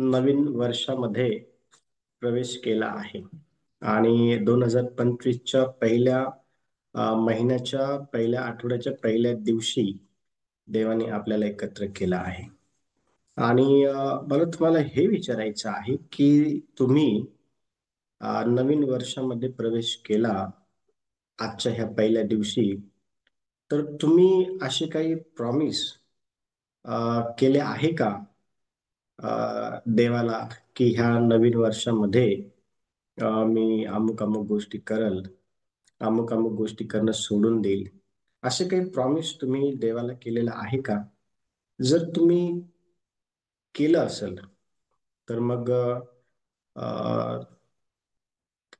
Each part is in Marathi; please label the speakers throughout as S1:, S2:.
S1: नवीन वर्षामध्ये प्रवेश केला आहे आणि 2025च्या पहिल्या महिन्याच्या पहिल्या आठवड्याच्या पहिल्या दिवशी देवाने आपल्याला एकत्र केलं आहे. आणि मला तुम्हाला हे विचारायचं आहे की तुम्ही नवीन वर्षामध्ये प्रवेश केला आजच्या ह्या पहिल्या दिवशी, तर तुम्ही असे काही प्रॉमिस केले आहे का देवाला, की ह्या नवीन वर्षामध्ये मी अमुक अमुक गोष्टी करल, अमुक अमुक गोष्टी करणं सोडून देईल, असे काही प्रॉमिस तुम्ही देवाला केलेलं आहे का? जर तुम्ही केलं असेल तर मग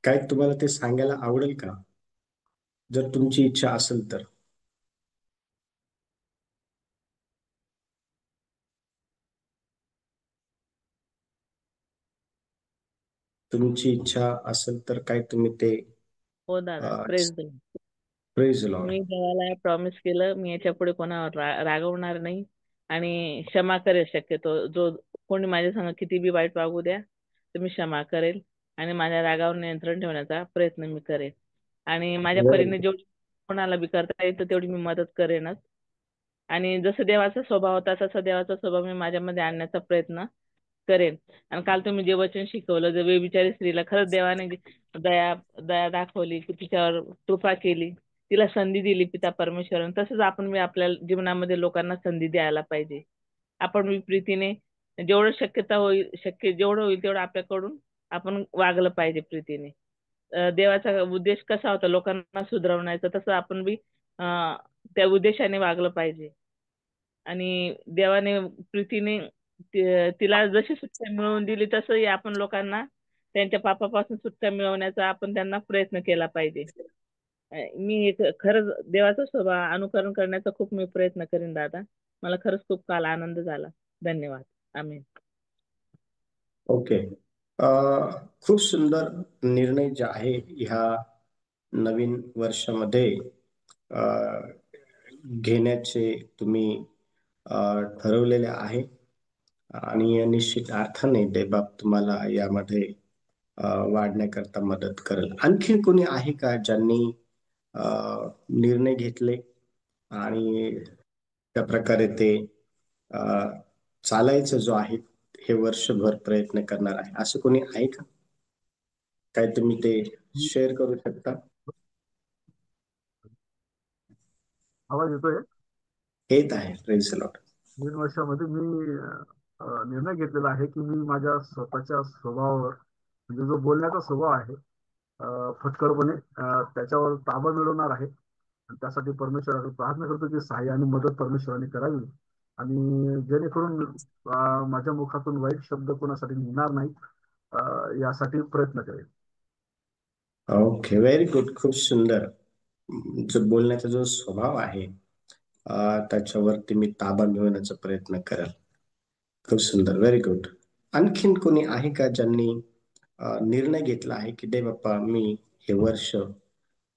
S1: काय तुम्हाला ते सांगायला आवडेल का? जर तुमची इच्छा असेल तर. तुमची इच्छा असेल तर काय तुम्ही ते
S2: हो दादा, प्रेज द.
S1: Praise Lord.
S2: मी देवाला प्रॉमिस केलं, मी याच्या पुढे कोणावर रागवणार नाही आणि क्षमा करेल. शक्यतो जो कोणी माझ्या संग किती बी वाईट वागू द्या, तर मी क्षमा करेल आणि माझ्या रागावर नियंत्रण ठेवण्याचा प्रयत्न मी करेल. आणि माझ्या परीने जेवढी कोणाला बी करता येईल तेवढी मी मदत करेनच. आणि जसं देवाचा स्वभाव होता तसा देवाचा स्वभाव मी माझ्यामध्ये आणण्याचा प्रयत्न करेन. आणि काल तुम्ही जे वचन शिकवलं, जे व्यभिचारी स्त्रीला खरंच देवाने दया दया दाखवली, की तिच्यावर कृपा केली, तिला संधी दिली पिता परमेश्वराने, तसंच आपण मी आपल्या जीवनामध्ये लोकांना संधी द्यायला पाहिजे. आपण मी प्रीतीने जेवढं जेवढं होईल तेवढं आपल्याकडून आपण वागलं पाहिजे प्रीतीने. देवाचा उद्देश कसा होता लोकांना सुधरवण्याचा, तसं आपण बी त्या उद्देशाने वागलं पाहिजे. आणि देवाने प्रीतीने तिला जशी सुटका मिळवून दिली तसंही आपण लोकांना त्यांच्या पापापासून सुटका मिळवण्याचा आपण त्यांना प्रयत्न केला पाहिजे. मी खरंच देवाचा स्वभाव अनुकरण करण्याचा खूप मी प्रयत्न करीन दादा. मला खरंच खूप काल आनंद झाला. धन्यवाद. आमेन.
S1: ओके. खूप सुंदर निर्णय जे आहे ह्या नवीन वर्षामध्ये अ, घेण्याचे तुम्ही ठरवलेले आहे आणि निश्चित अर्थाने देवबाप तुम्हाला यामध्ये वाढण्याकरता मदत करेल. आणखी कोणी आहे का ज्यांनी अ, निर्णय घेतले आणि त्या प्रकारे ते अ, चालायचं जो आहे हे वर्षभर प्रयत्न करणार आहे, असं कोणी आहे का? काय तुम्ही ते शेअर करू शकता?
S3: आवाज येतोय?
S1: येत आहे. Praise the Lord.
S3: नवीन वर्षामध्ये मी निर्णय घेतलेला आहे की मी माझ्या स्वतःच्या स्वभावावर, म्हणजे जो बोलण्याचा स्वभाव आहे, फटकळपणे त्याच्यावर ताबा मिळवणार आहे. आणि त्यासाठी परमेश्वराकडे प्रार्थना करतो की सहाय्य आणि मदत परमेश्वराने करावी, आणि जेणेकरून माझ्या मुखातून वाईट शब्द कोणासाठी निघणार नाही, यासाठी प्रयत्न करेल.
S1: Okay, very good. खूप सुंदर. जो बोलण्याचा जो स्वभाव आहे त्याच्यावरती मी ताबा मिळवण्याचा प्रयत्न करेल. खूप सुंदर, व्हेरी गुड. आणखीन कोणी आहे का ज्यांनी निर्णय घेतला आहे की दे बाप्पा मी हे वर्ष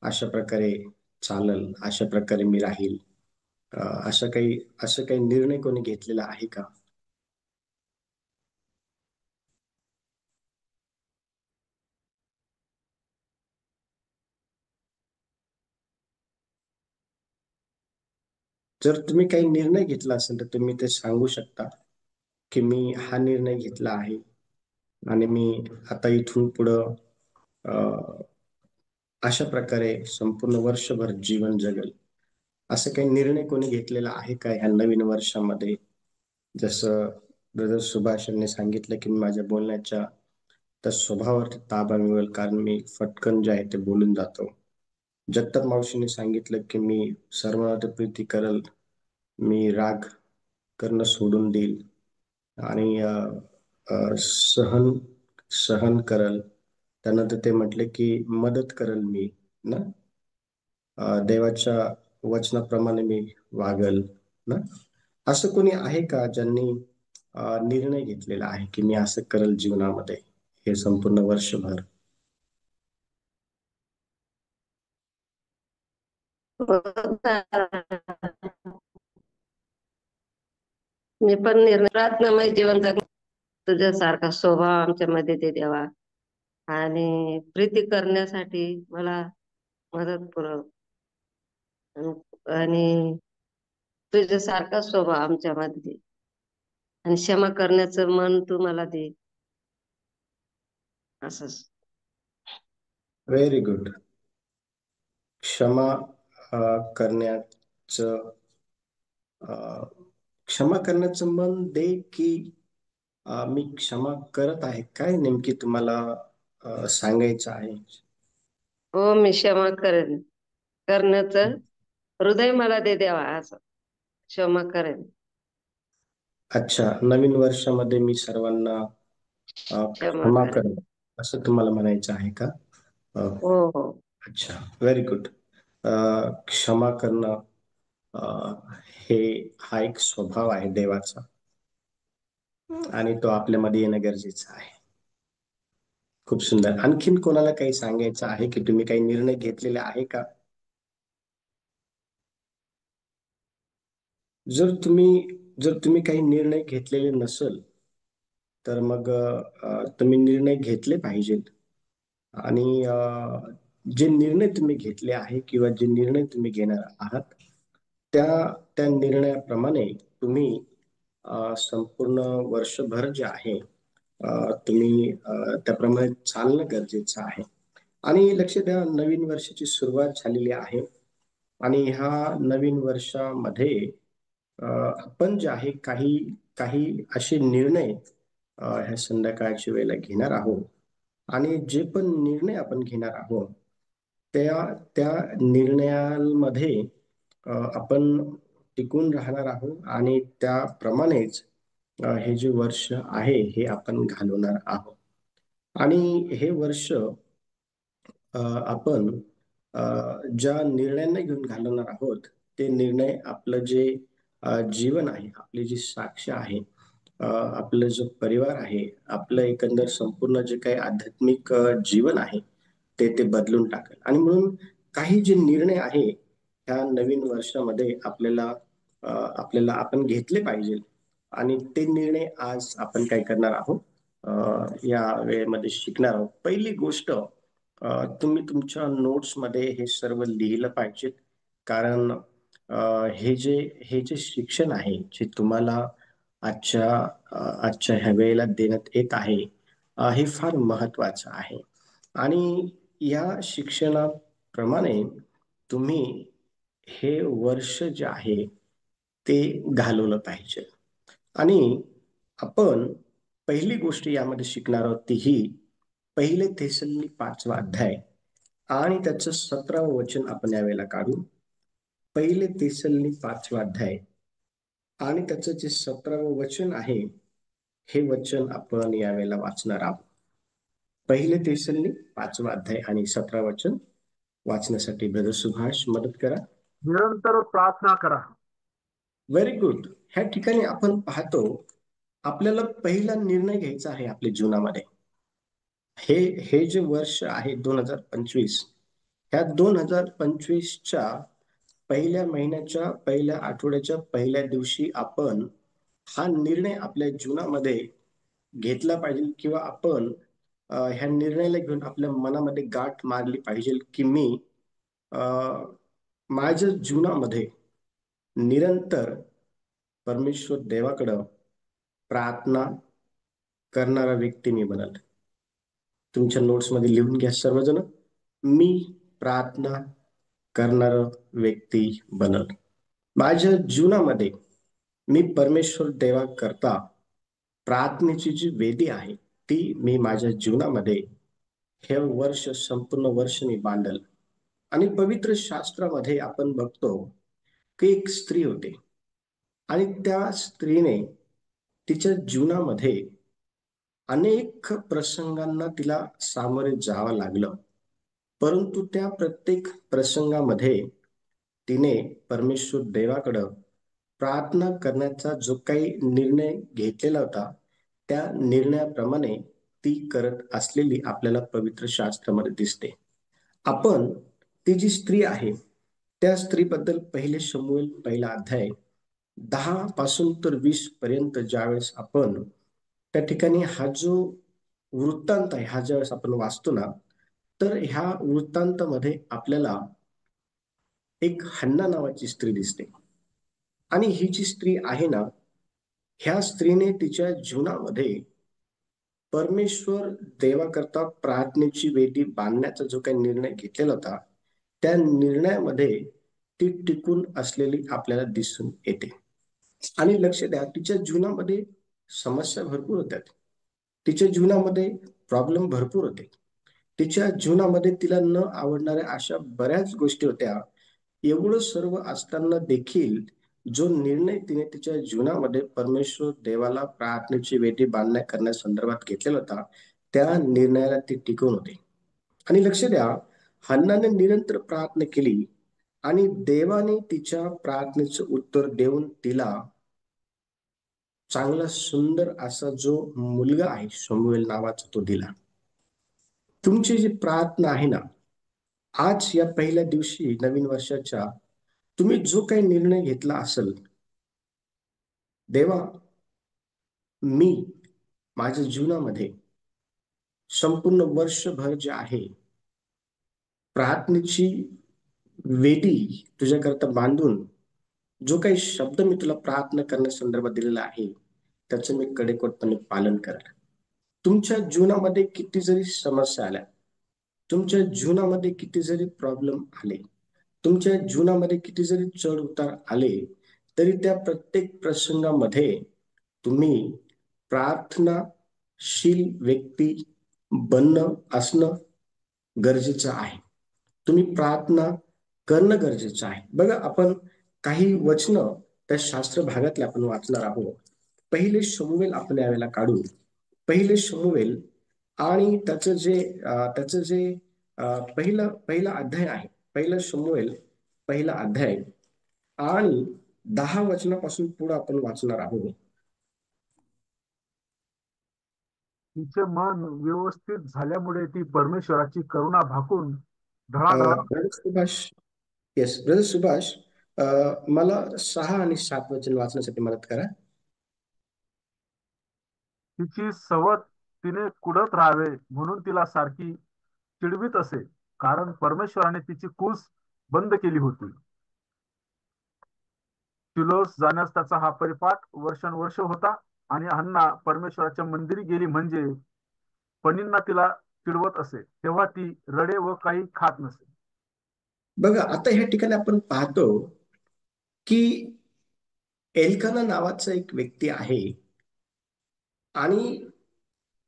S1: अशा प्रकारे चालल, अशा प्रकारे मी राहील, अ, असं काही निर्णय कोणी घेतलेला आहे का? जर तुम्ही काही निर्णय घेतला असेल तर तुम्ही ते सांगू शकता की मी हा निर्णय घेतला आहे आणि मी आता इथून पुढं अशा प्रकारे संपूर्ण वर्षभर जीवन जगल. असं काही निर्णय कोणी घेतलेला आहे का ह्या नवीन वर्षामध्ये? जसं ब्रदर सुभाष यांनी सांगितलं की मी माझ्या बोलण्याच्या त्या स्वभावावरती ताबा मिळवेल, कारण मी फटकन जे आहे ते बोलून जातो. जगताप मावशीने सांगितलं की मी सर्वांना प्रीती करल, मी राग करणं सोडून देईल आणि सहन सहन करल. त्यानंतर ते म्हटले की मदत करल मी ना, देवाच्या वचनाप्रमाणे मी वागल ना. असं कोणी आहे का ज्यांनी निर्णय घेतलेला आहे की मी असं करल जीवनामध्ये हे संपूर्ण वर्षभर?
S4: मी पण निर्णय प्रार्थनामय जीवन जगणार. तुझ्यासारखा स्वभाव आमच्यामध्ये दे देवा, आणि प्रीती करण्यासाठी मला मदत पुरव, आणि तुझ्यासारखा स्वभाव आमच्यामध्ये दे, आणि क्षमा करण्याचं मन तू मला दे. असंच.
S1: Very good. क्षमा करण्याचं क्षमा करण्याचं मन दे की मी क्षमा करत आहे, काय नेमकी तुम्हाला सांगायचं आहे?
S4: हो, मी क्षमा करेन. करण्याचं हृदय मला दे देवा, असं क्षमा करेन.
S1: अच्छा, नवीन वर्षामध्ये मी सर्वांना
S4: क्षमा
S1: क्षमा
S4: करेन.
S1: करेन असं तुम्हाला म्हणायचं आहे का? अ,
S4: हो हो.
S1: अच्छा, व्हेरी गुड. क्षमा करणं अ, हे हा एक स्वभाव आहे देवाचा आणि तो आपल्यामध्ये येणं गरजेचं आहे. खूप सुंदर. आणखीन कोणाला काही सांगायचं आहे की तुम्ही काही निर्णय घेतलेले आहे का? जर तुम्ही काही निर्णय घेतलेले नसेल तर मग तुम्ही निर्णय घेतले पाहिजेत. आणि जे निर्णय तुम्ही घेतले आहे किंवा जे निर्णय तुम्ही घेणार आहात त्या त्या निर्णयाप्रमाणे तुम्ही संपूर्ण वर्षभर जे आहे तुम्ही त्याप्रमाणे चालणं गरजेचं आहे. आणि लक्ष द्या, नवीन वर्षाची सुरुवात झालेली आहे आणि ह्या नवीन वर्षामध्ये आपण जे आहे काही काही असे निर्णय ह्या संध्याकाळच्या वेळेला घेणार आहोत आणि जे पण निर्णय आपण घेणार आहोत त्या त्या निर्णयांमध्ये आपण टिकून राहणार आहोत आणि त्याप्रमाणेच हे जे वर्ष आहे हे आपण घालवणार आहोत. आणि हे वर्ष आपण ज्या निर्णयांना घेऊन घालवणार आहोत ते निर्णय आपलं जे जीवन आहे, आपली जी साक्ष आहे, आपलं जो परिवार आहे, आपलं एकंदर संपूर्ण जे काही आध्यात्मिक जीवन आहे ते बदलून टाकेल. आणि म्हणून काही जे निर्णय आहे ह्या नवीन वर्षामध्ये आपल्याला आपण घेतले पाहिजे आणि ते निर्णय आज आपण काय करणार आहोत या वेळेमध्ये शिकणार आहोत. पहिली गोष्ट, तुम्ही तुमच्या नोट्समध्ये हे सर्व लिहिलं पाहिजे, कारण हे जे शिक्षण आहे जे तुम्हाला आजच्या आजच्या ह्या वेळेला देण्यात येत आहे हे फार महत्वाचं आहे. आणि या शिक्षणाप्रमाणे तुम्ही हे वर्ष जे आहे ते घालवलं पाहिजे. आणि आपण पहिली गोष्ट यामध्ये शिकणार आहोत ती ही, पहिले थेसलनी 5वा अध्याय आणि त्याचं 17वं वचन आपण यावेळेला काढू. पहिले थेसलनी 5वा अध्याय आणि त्याचं जे 17वं वचन आहे हे वचन आपण यावेळेला वाचणार आहोत. पहिले थेसलनी 5वा अध्याय आणि 17 वचन वाचण्यासाठी ब्रदर सुभाष मदत करा.
S3: निरंतर प्रार्थना करा.
S1: Very good. ह्या ठिकाणी आपण पाहतो आपल्याला पहिला निर्णय घ्यायचा आहे आपल्या जीवनामध्ये. हे हे जे वर्ष आहे 2025, ह्या 2025च्या पहिल्या महिन्याच्या पहिल्या आठवड्याच्या पहिल्या दिवशी आपण हा निर्णय आपल्या जीवनामध्ये घेतला पाहिजे किंवा आपण ह्या निर्णयाला घेऊन आपल्या मनामध्ये गाठ मारली पाहिजे की मी माझ्या जीवनामध्ये निरंतर परमेश्वर देवाकडं प्रार्थना करणारा व्यक्ती मी बनल. तुमच्या नोट्समध्ये लिहून घ्या सर्वजण, मी प्रार्थना करणारा व्यक्ती बनल. माझ्या जीवनामध्ये मी परमेश्वर देवा करता प्रार्थनेची जी वेदी आहे ती मी माझ्या जीवनामध्ये हे वर्ष संपूर्ण वर्ष मी बांधल. आणि पवित्र शास्त्रामध्ये आपण बघतो की एक स्त्री होते आणि त्या स्त्रीने तिच्या जीवनामध्ये अनेक प्रसंगांना तिला सामोरे जावं लागलं, परंतु त्या प्रत्येक प्रसंगामध्ये तिने परमेश्वर देवाकडं प्रार्थना करण्याचा जो काही निर्णय घेतलेला होता त्या निर्णयाप्रमाणे ती करत असलेली आपल्याला पवित्र शास्त्रामध्ये दिसते. आपण ती जी स्त्री आहे त्या स्त्रीबद्दल पहिले शमूएल पहिला अध्याय 10 पासून तर 20 पर्यंत ज्यावेळेस आपण त्या ठिकाणी हा जो वृत्तांत आहे, हा ज्यावेळेस आपण वाचतो ना, तर ह्या वृत्तांतामध्ये आपल्याला एक हन्ना नावाची स्त्री दिसते. आणि ही जी स्त्री आहे ना, ह्या स्त्रीने तिच्या जीवनामध्ये परमेश्वर देवाकरता प्रार्थनेची वेदी बांधण्याचा जो काही निर्णय घेतलेला होता, त्या निर्णयामध्ये ती टिकून असलेली आपल्याला दिसून येते. आणि लक्ष द्या, तिच्या जीवनामध्ये समस्या भरपूर होत्या. तिच्या जीवनामध्ये प्रॉब्लेम भरपूर होते. तिच्या जीवनामध्ये तिला न आवडणाऱ्या अशा बऱ्याच गोष्टी होत्या. एवढं सर्व असताना देखील जो निर्णय तिने तिच्या जीवनामध्ये परमेश्वर देवाला प्रार्थनेची वेदी बांधण्या करण्यासंदर्भात घेतलेला होता, त्या निर्णयाला ती टिकून होते. आणि लक्ष द्या, हन्नाने निरंतर प्रार्थना केली आणि देवाने तिच्या प्रार्थनेचं उत्तर देऊन तिला चांगला सुंदर असा जो मुलगा आहे शमूएल नावाचा तो दिला. तुमची जी प्रार्थना आहे ना, आज या पहिल्या दिवशी नवीन वर्षाच्या तुम्ही जो काही निर्णय घेतला असेल, देवा मी माझ्या जीवनामध्ये संपूर्ण वर्षभर जे आहे प्रार्थनेची वेदी तुझ्याकरता बांधून जो काही शब्द मी तुला प्रार्थना करण्यासंदर्भात दिलेला आहे त्याचं मी कडेकोटपणे पालन करेल. तुमच्या जीवनामध्ये किती जरी समस्या आल्या, तुमच्या जीवनामध्ये किती जरी प्रॉब्लेम आले, तुमच्या जीवनामध्ये किती जरी चढ उतार आले, तरी त्या प्रत्येक प्रसंगामध्ये तुम्ही प्रार्थनाशील व्यक्ती असणं गरजेचं आहे. तुम्ही प्रार्थना करणं गरजेचं आहे. बघा, आपण काही वचनं त्या शास्त्र भागातले आपण वाचणार आहोत. पहिले शमूएल आपण यावेळेला काढू. पहिले शमूएल आणि त्याचं जे पहिला अध्याय आहे, पहिला शमूएल पहिला अध्याय आणि 10 वचनापासून पुढे आपण वाचणार आहोत.
S3: तिचे मन व्यवस्थित झाल्यामुळे ती परमेश्वराची करुणा भाकून ढळाढळ
S1: brother Subhash, yes brother Subhash, मला 6 आणि 7 वचन वाचण्यासाठी मदत करा.
S3: तिची सवत तिने कुडत राहावे म्हणून तिला सारखी चिडवीत असे, कारण परमेश्वराने तिची कूस बंद केली होती. शिलोस जाण्यास त्याचा हा परिपाठ वर्षानुवर्ष होता. आणि हन्ना परमेश्वराच्या मंदिरी गेली म्हणजे पणींना तिला चिडवत असे, तेव्हा ती रडे व काही खात नसे.
S1: बघा, आता ह्या ठिकाणी आपण पाहतो की एल्काना नावाचा एक व्यक्ती आहे आणि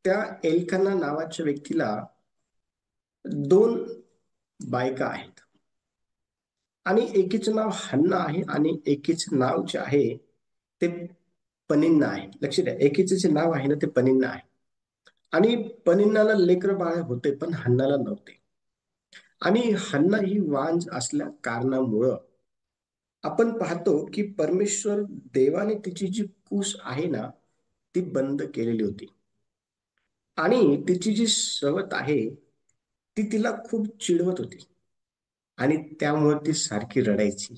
S1: त्या एल्काना नावाच्या व्यक्तीला 2 बायका आहेत आणि एकीचं नाव हन्ना आहे आणि एकीचं नाव जे आहे ते पनिन्ना आहे. लक्ष द्या, एकीचं जे नाव आहे ना ते पनिन्ना आहे आणि पनिन्नाला लेकर बाळ होते पण हन्नाला नव्हते. आणि हन्ना ही वांज असल्या कारणामुळं आपण पाहतो की परमेश्वर देवाने तिची जी कूस आहे ना ती बंद केलेली होती आणि तिची जी सवत आहे ती तिला खूप चिडवत होती आणि त्यामुळे ती सारखी रडायची,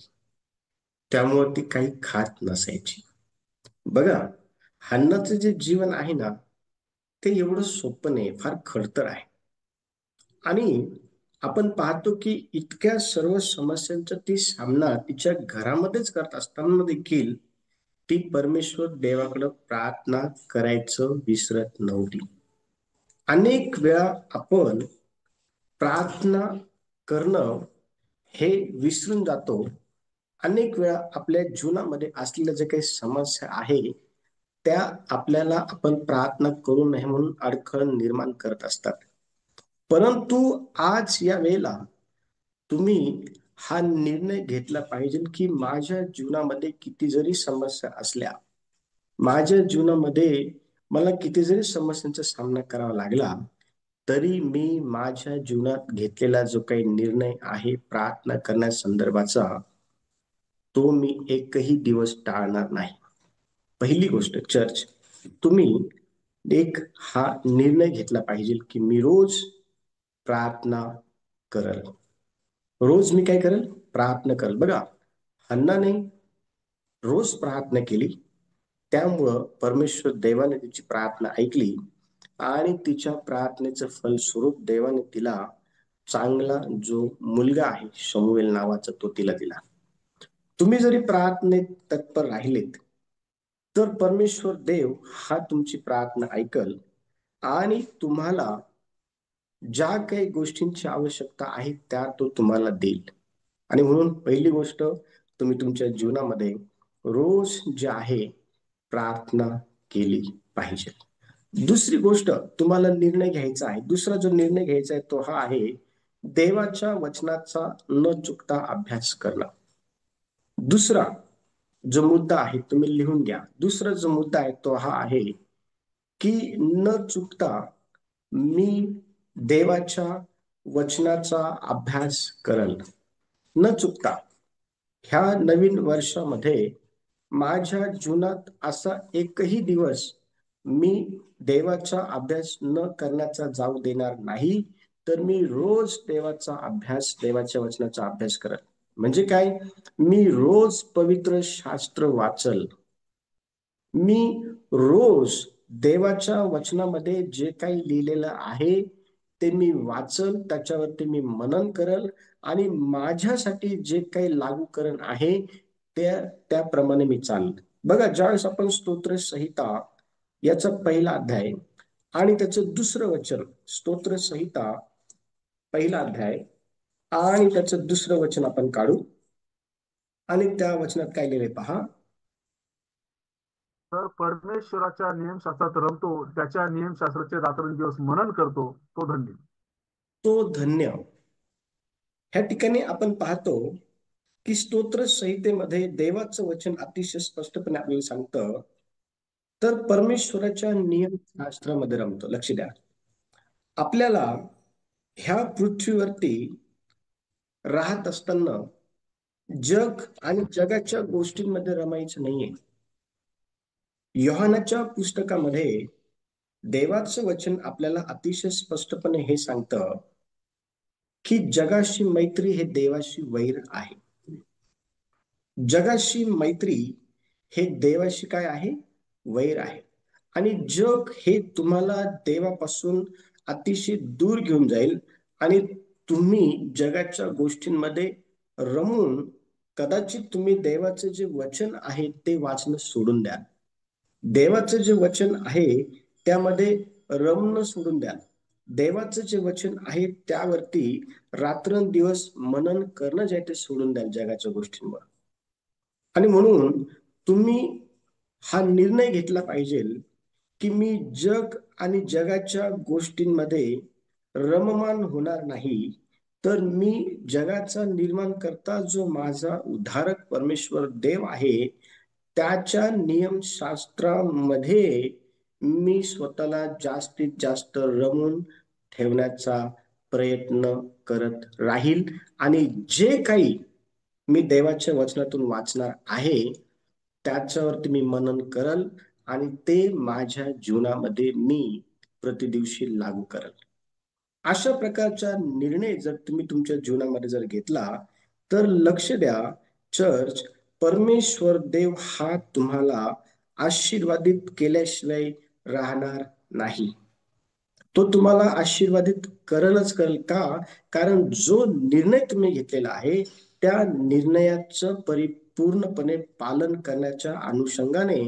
S1: त्यामुळे ती काही खात नसायची. बघा, हन्नाचं जे जीवन आहे ना ते एवढं सोपं नाही, फार खडतर आहे. आणि आपण पाहतो की इतक्या सर्व समस्यांचा ती सामना तिच्या घरामध्येच करत असताना देखील ती परमेश्वर देवाकडे प्रार्थना करायचं विसरत नव्हती. अनेक वेळा आपण प्रार्थना करणं हे विसरून जातो. अनेक वेळा आपल्या जीवनामध्ये असलेल्या जे काही समस्या आहे त्या आपल्याला आपण प्रार्थना करू नये म्हणून अडखळण निर्माण करत असतात. परंतु आज या वेळेला तुम्ही हा निर्णय घेतला पाहिजे की माझ्या जीवनामध्ये किती जरी समस्या असल्या, माझ्या जीवनामध्ये मला किती जरी समस्यांचा सामना करावा लागला, तरी मी माझ्या जीवनात घेतलेला जो काही निर्णय आहे प्रार्थना करण्यासंदर्भाचा तो मी एकही दिवस टाळणार नाही. पहिली गोष्ट, चर्च, तुम्ही एक हा निर्णय घेतला पाहिजे की मी रोज प्रार्थना करल. रोज मी काय करेल? प्रार्थना करेल. बघा, हन्नाने रोज प्रार्थना केली त्यामुळं परमेश्वर देवाने तिची प्रार्थना ऐकली आणि तिच्या प्रार्थनेचं फलस्वरूप देवाने तिला चांगला जो मुलगा आहे शमूएल नावाचा तो तिला दिला. तुम्ही जरी प्रार्थनेत तत्पर राहिलेत तर परमेश्वर देव हा तुमची प्रार्थना ऐकल आणि तुम्हाला ज्या काही गोष्टींची आवश्यकता आहे त्या तो तुम्हाला देईल. आणि म्हणून पहिली गोष्ट, तुम्ही तुमच्या जीवनामध्ये रोज जे आहे प्रार्थना केली पाहिजे. दुसरी गोष्ट, तुम्हाला निर्णय घ्यायचा आहे. दुसरा जो निर्णय घ्यायचा आहे तो हा आहे, देवाच्या वचनाचा न चुकता अभ्यास करणं. दुसरा जो मुद्दा आहे तुम्ही लिहून घ्या. दुसरा जो मुद्दा आहे तो हा आहे की न चुकता मी देवाच्या वचनाचा अभ्यास करल. न चुकता ह्या नवीन वर्षामध्ये माझ्या जीवनात असा एकही दिवस मी देवाचा अभ्यास न करण्याचा जाऊ देणार नाही. तर मी रोज देवाचा अभ्यास, देवाच्या वचनाचा अभ्यास करल. म्हणजे काय? मी रोज पवित्र शास्त्र वाचल. मी रोज देवाच्या वचनामध्ये जे काही लिहिलेलं आहे ते मी वाचल, त्याच्यावरती मी मनन करल आणि माझ्यासाठी जे काही लागूकरण आहे त्याप्रमाणे मी चालल. बघा, ज्यावेळेस आपण स्तोत्र संहिता याचा पहिला अध्याय आणि त्याचं दुसरं वचन, स्तोत्र संहिता पहिला अध्याय आणि त्याचं दुसरं वचन आपण काढू आणि त्या वचनात काय लिहिले पहा.
S3: तर परमेश्वराच्या नियमशास्त्रात रमतो, त्याच्या नियमशास्त्राचे रात्रंदिवस मनन करतो, तो धन्य.
S1: तो धन्य. ह्या ठिकाणी आपण पाहतो की स्तोत्र संहितेमध्ये देवाचं वचन अतिशय स्पष्टपणे आपल्याला सांगतं, तर परमेश्वराच्या नियमशास्त्रामध्ये रमतो. लक्ष द्या, आपल्याला ह्या पृथ्वीवरती राहत असताना जग आणि जगाच्या गोष्टींमध्ये रमायचं नाहीये. योहानाच्या पुस्तकामध्ये देवाचं वचन आपल्याला अतिशय स्पष्टपणे हे सांगतं की जगाशी मैत्री हे देवाशी वैर आहे. जगाशी मैत्री हे देवाशी काय आहे? वैर आहे. आणि जग हे तुम्हाला देवापासून अतिशय दूर घेऊन जाईल आणि तुम्ही जगाच्या गोष्टींमध्ये रमून कदाचित तुम्ही देवाचे जे वचन आहे ते वाचणं सोडून द्याल. देवाचं जे वचन आहे त्यामध्ये रमणं सोडून द्याल. देवाचं जे वचन आहे त्यावरती रात्रंदिवस मनन करणं जे ते सोडून द्याल जगाच्या गोष्टींवर. आणि म्हणून तुम्ही हा निर्णय घेतला पाहिजे की मी जग आणि जगाच्या गोष्टींमध्ये रममान होणार नाही, तर मी जगाचा निर्माण करता जो माझा उद्धारक परमेश्वर देव आहे त्याच्या नियमशास्त्रामध्ये मी स्वतःला जास्तीत जास्त रमून ठेवण्याचा प्रयत्न करत राहील. आणि जे काही मी देवाच्या वचनातून वाचणार आहे त्याच्यावरती मी मनन करल आणि ते माझ्या जीवनामध्ये मी प्रतिदिवशी लागू करल. अशा प्रकारचा निर्णय जर तुम्ही तुमच्या जीवनामध्ये जर घेतला तर लक्ष द्या चर्च, परमेश्वर देव हा तुम्हाला आशीर्वादित केल्याशिवाय राहणार नाही. तो तुम्हाला आशीर्वादित करेलच करेल. का? कारण जो निर्णय तुम्ही घेतलेला आहे त्या निर्णयाचं परिपूर्णपणे पालन करण्याच्या अनुषंगाने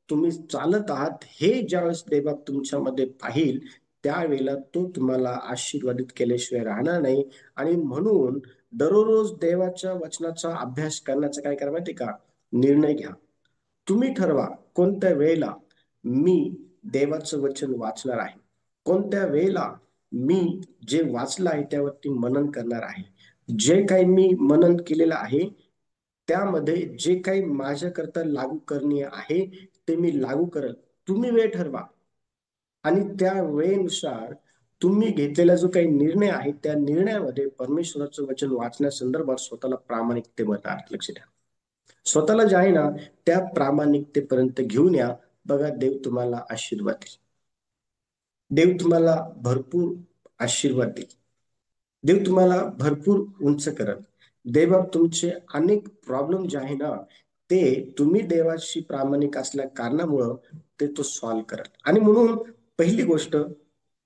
S1: तुम्ही चालत आहात हे ज्यावेळेस देव तुमच्यामध्ये पाहिल त्यावेळेला तो तुम्हाला आशीर्वादित केल्याशिवाय राहणार नाही. आणि म्हणून दररोज देवाच्या वचनाचा अभ्यास करण्याचा काय करा माहिती का? निर्णय घ्या. तुम्ही ठरवा कोणत्या वेळेला मी देवाचं वचन वाचणार आहे, कोणत्या वेळेला मी जे वाचलं आहे त्यावरती मनन करणार आहे. जे काही मी मनन केलेलं आहे त्यामध्ये जे काही माझ्याकरता लागू करणीय आहे ते मी लागू करेल. तुम्ही वेळ ठरवा आणि त्या वेळेनुसार तुम्ही घेतलेला जो काही निर्णय आहे त्या निर्णयामध्ये परमेश्वराचं वचन वाचण्यासंदर्भात स्वतःला प्रामाणिकतेमध्ये लक्ष द्या. स्वतःला जे आहे ना त्या प्रामाणिकतेपर्यंत घेऊन या. बघा, देव तुम्हाला आशीर्वाद देईल. देव तुम्हाला भरपूर आशीर्वाद देईल. देव तुम्हाला भरपूर उंच करेल. देव तुमचे अनेक प्रॉब्लेम जे आहे ना ते तुम्ही देवाशी प्रामाणिक असल्या कारणामुळं ते तो सॉल्व्ह करेल. आणि म्हणून पहिली गोष्ट,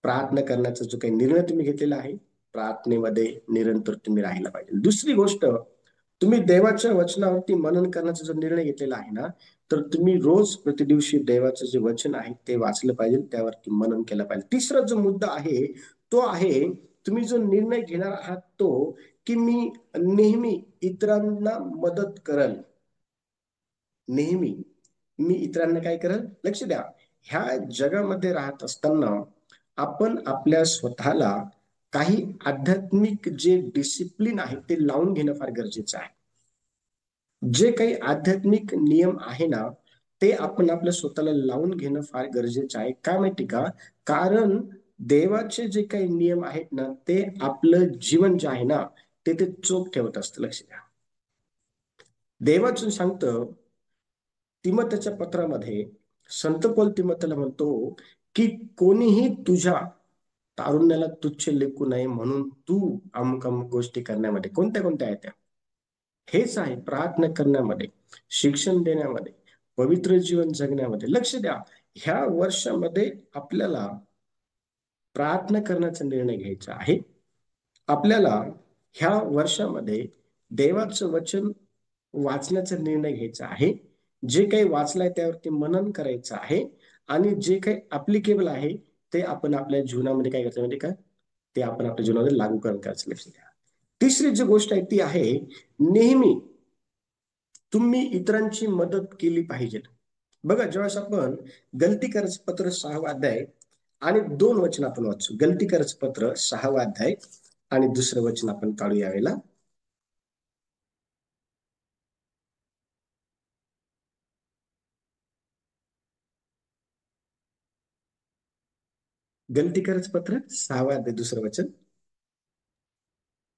S1: प्रार्थना करण्याचा जो काही निर्णय तुम्ही घेतलेला आहे, प्रार्थनेमध्ये निरंतर तुम्ही राहायला पाहिजे. दुसरी गोष्ट, तुम्ही देवाच्या वचनावरती मनन करण्याचा जो निर्णय घेतलेला आहे ना, तर तुम्ही रोज प्रतिदिवशी देवाचं जे वचन आहे ते वाचलं पाहिजे, त्यावरती मनन केलं पाहिजे. तिसरा जो मुद्दा आहे तो आहे, तुम्ही जो निर्णय घेणार आहात तो, की मी नेहमी इतरांना मदत करल. नेहमी मी इतरांना काय करल? लक्ष द्या, ह्या जगामध्ये राहत असताना आपण आपल्या स्वतःला काही आध्यात्मिक जे डिसिप्लिन आहे ते लावून घेणं फार गरजेचं आहे. जे काही आध्यात्मिक नियम आहे ना, ते आपण आपल्या स्वतःला लावून घेणं फार गरजेचं आहे. काय माहिती का? कारण देवाचे जे काही नियम आहेत ना, ते आपलं जीवन जे आहे ना, ते चोख ठेवत असतं. लक्ष द्या, देवाचं सांगतं तिमोथेच्या पत्रामध्ये, संत पौल तिमोथेला म्हणतो की कोणीही तुझ्या तारुण्याला तुच्छ लेखू नये म्हणून तू अमुक अमुक गोष्टी करण्यामध्ये, कोणत्या कोणत्या आहेत त्या? हेच आहे, प्रार्थना करण्यामध्ये, शिक्षण देण्यामध्ये, पवित्र जीवन जगण्यामध्ये. लक्ष द्या, ह्या वर्षामध्ये आपल्याला प्रार्थना करण्याचा निर्णय घ्यायचा आहे. आपल्याला ह्या वर्षामध्ये देवाचं वचन वाचण्याचा निर्णय घ्यायचा आहे. जे काही वाचलंय त्यावरती मनन करायचं आहे, आणि जे काही अप्लिकेबल आहे ते आपण आपल्या जीवनामध्ये काय करायचं म्हणजे का, ते आपण आपल्या जीवनामध्ये लागू करायचं. लक्ष द्या, तिसरी जी गोष्ट आहे ती आहे, नेहमी तुम्ही इतरांची मदत केली पाहिजे. बघा, ज्यावेळेस आपण गलती करायचं पत्र 6वा अध्याय आणि 2 वचन आपण वाचू. गलती करायचं पत्र 6वा अध्याय आणि दुसरं वचन आपण काढू यावेळेला. गलती करायचं पत्र 6वा अध्याय दुसरं वचन.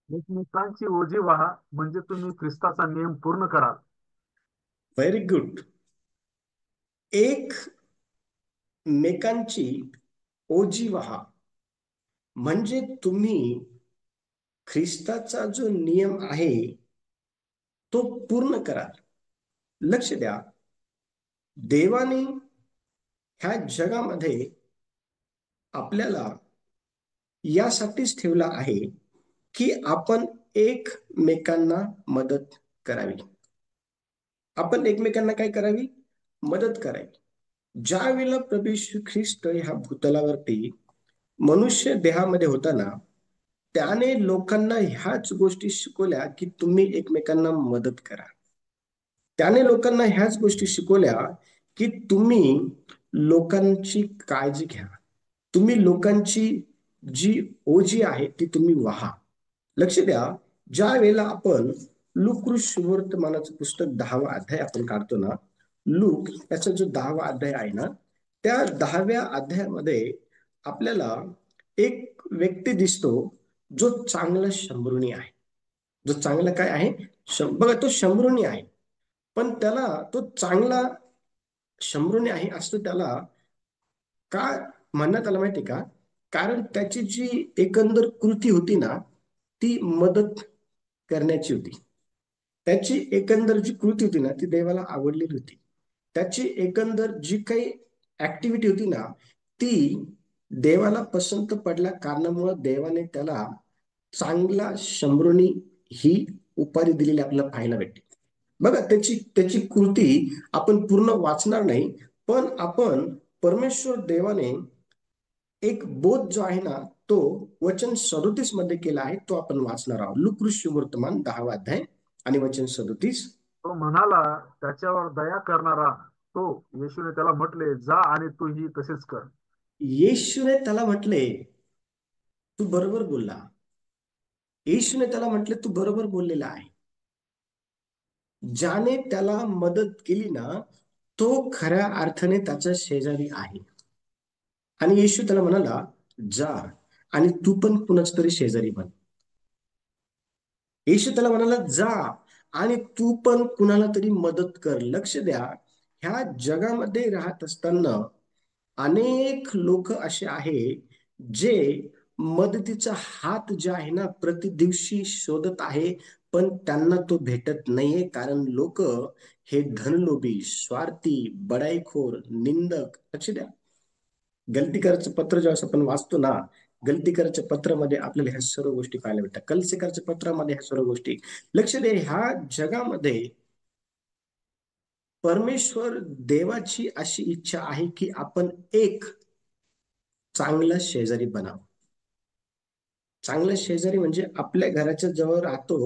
S3: एकमेकांची ओझी व्हा, म्हणजे तुम्ही ख्रिस्ताचा नियम पूर्ण कराल.
S1: Very good. एक मेकांची ओझी व्हा म्हणजे तुम्ही ख्रिस्ताचा जो नियम आहे तो पूर्ण कराल. लक्ष द्या, देवाने ह्या जगामध्ये आपल्याला यासाठीच ठेवला आहे की आपण एकमेकांना मदत करावी. आपण एकमेकांना काय करावी? मदत करावी. ज्या वेळेला प्रभू येशू ख्रिस्त ह्या भूतलावरती मनुष्य देहामध्ये होता ना, त्याने लोकांना ह्याच गोष्टी शिकवल्या की तुम्ही एकमेकांना मदत करा. त्याने लोकांना ह्याच गोष्टी शिकवल्या की तुम्ही लोकांची काळजी घ्या, तुम्ही लोकांची जी ओझी आहे ती तुम्ही वहा. लक्ष द्या, ज्या वेळेला आपण लूक वर्तमानाचं पुस्तक 10वा अध्याय आपण काढतो ना, लूक याचा जो 10वा अध्याय आहे ना, त्या 10व्या अध्यायामध्ये आपल्याला एक व्यक्ती दिसतो जो चांगला शंभरुणी आहे. जो चांगला काय आहे? बघा, तो शंभरुणी आहे, पण त्याला तो चांगला शंभरुणी आहे असं त्याला का म्हणण्यात आलं माहिती का? कारण त्याची जी एकंदर कृती होती ना, ती मदत करण्याची होती. त्याची एकंदर जी कृती होती ना, ती देवाला आवडलेली होती. त्याची एकंदर जी काही ऍक्टिव्हिटी होती ना, ती देवाला पसंत पडल्या कारणामुळे देवाने त्याला चांगला शंभरुणी ही उपाधी दिलेली आपल्याला पाहायला भेटते. बघा, त्याची त्याची कृती आपण पूर्ण वाचणार नाही, पण आपण परमेश्वर देवाने एक बोध जो आहे ना, तो वचन 37 मध्ये केला आहे, तो आपण वाचणार आहोत. लूक वर्तमान 10वा अध्याय आणि वचन 37.
S3: तो म्हणाला, त्याच्यावर दया करणारा तो. येशूने त्याला म्हटले, जा आणि तूही तसेच कर.
S1: येशूने त्याला म्हटले, तू बरोबर बोलला. येशूने त्याला म्हटले, तू बरोबर बोललेला आहे. ज्याने त्याला मदत केली ना, तो खऱ्या अर्थाने त्याचा शेजारी आहे. आणि येशू त्याला म्हणाला, जा आणि तू पण कुणाच तरी शेजारी बन. येशू त्याला म्हणाला, जा आणि तू पण कुणाला तरी मदत कर. लक्ष द्या, ह्या जगामध्ये राहत असताना अनेक लोक असे आहे जे मदतीचा हात जे आहे ना प्रति दिवशी शोधत आहे, पण त्यांना तो भेटत नाहीये. कारण लोक हे धनलोभी, स्वार्थी, बडाईखोर, निंदक. लक्ष द्या, गलती करायचं पत्र जेव्हा आपण वाचतो ना, गलती करायच्या पत्रामध्ये आपल्याला ह्या सर्व गोष्टी पाहायला भेटतात. कलसेकरच्या पत्रामध्ये ह्या सर्व गोष्टी. लक्ष द्या, ह्या जगामध्ये परमेश्वर देवाची अशी इच्छा आहे की आपण एक चांगला शेजारी बनावं. चांगला शेजारी म्हणजे आपल्या घराच्या जवळ राहतो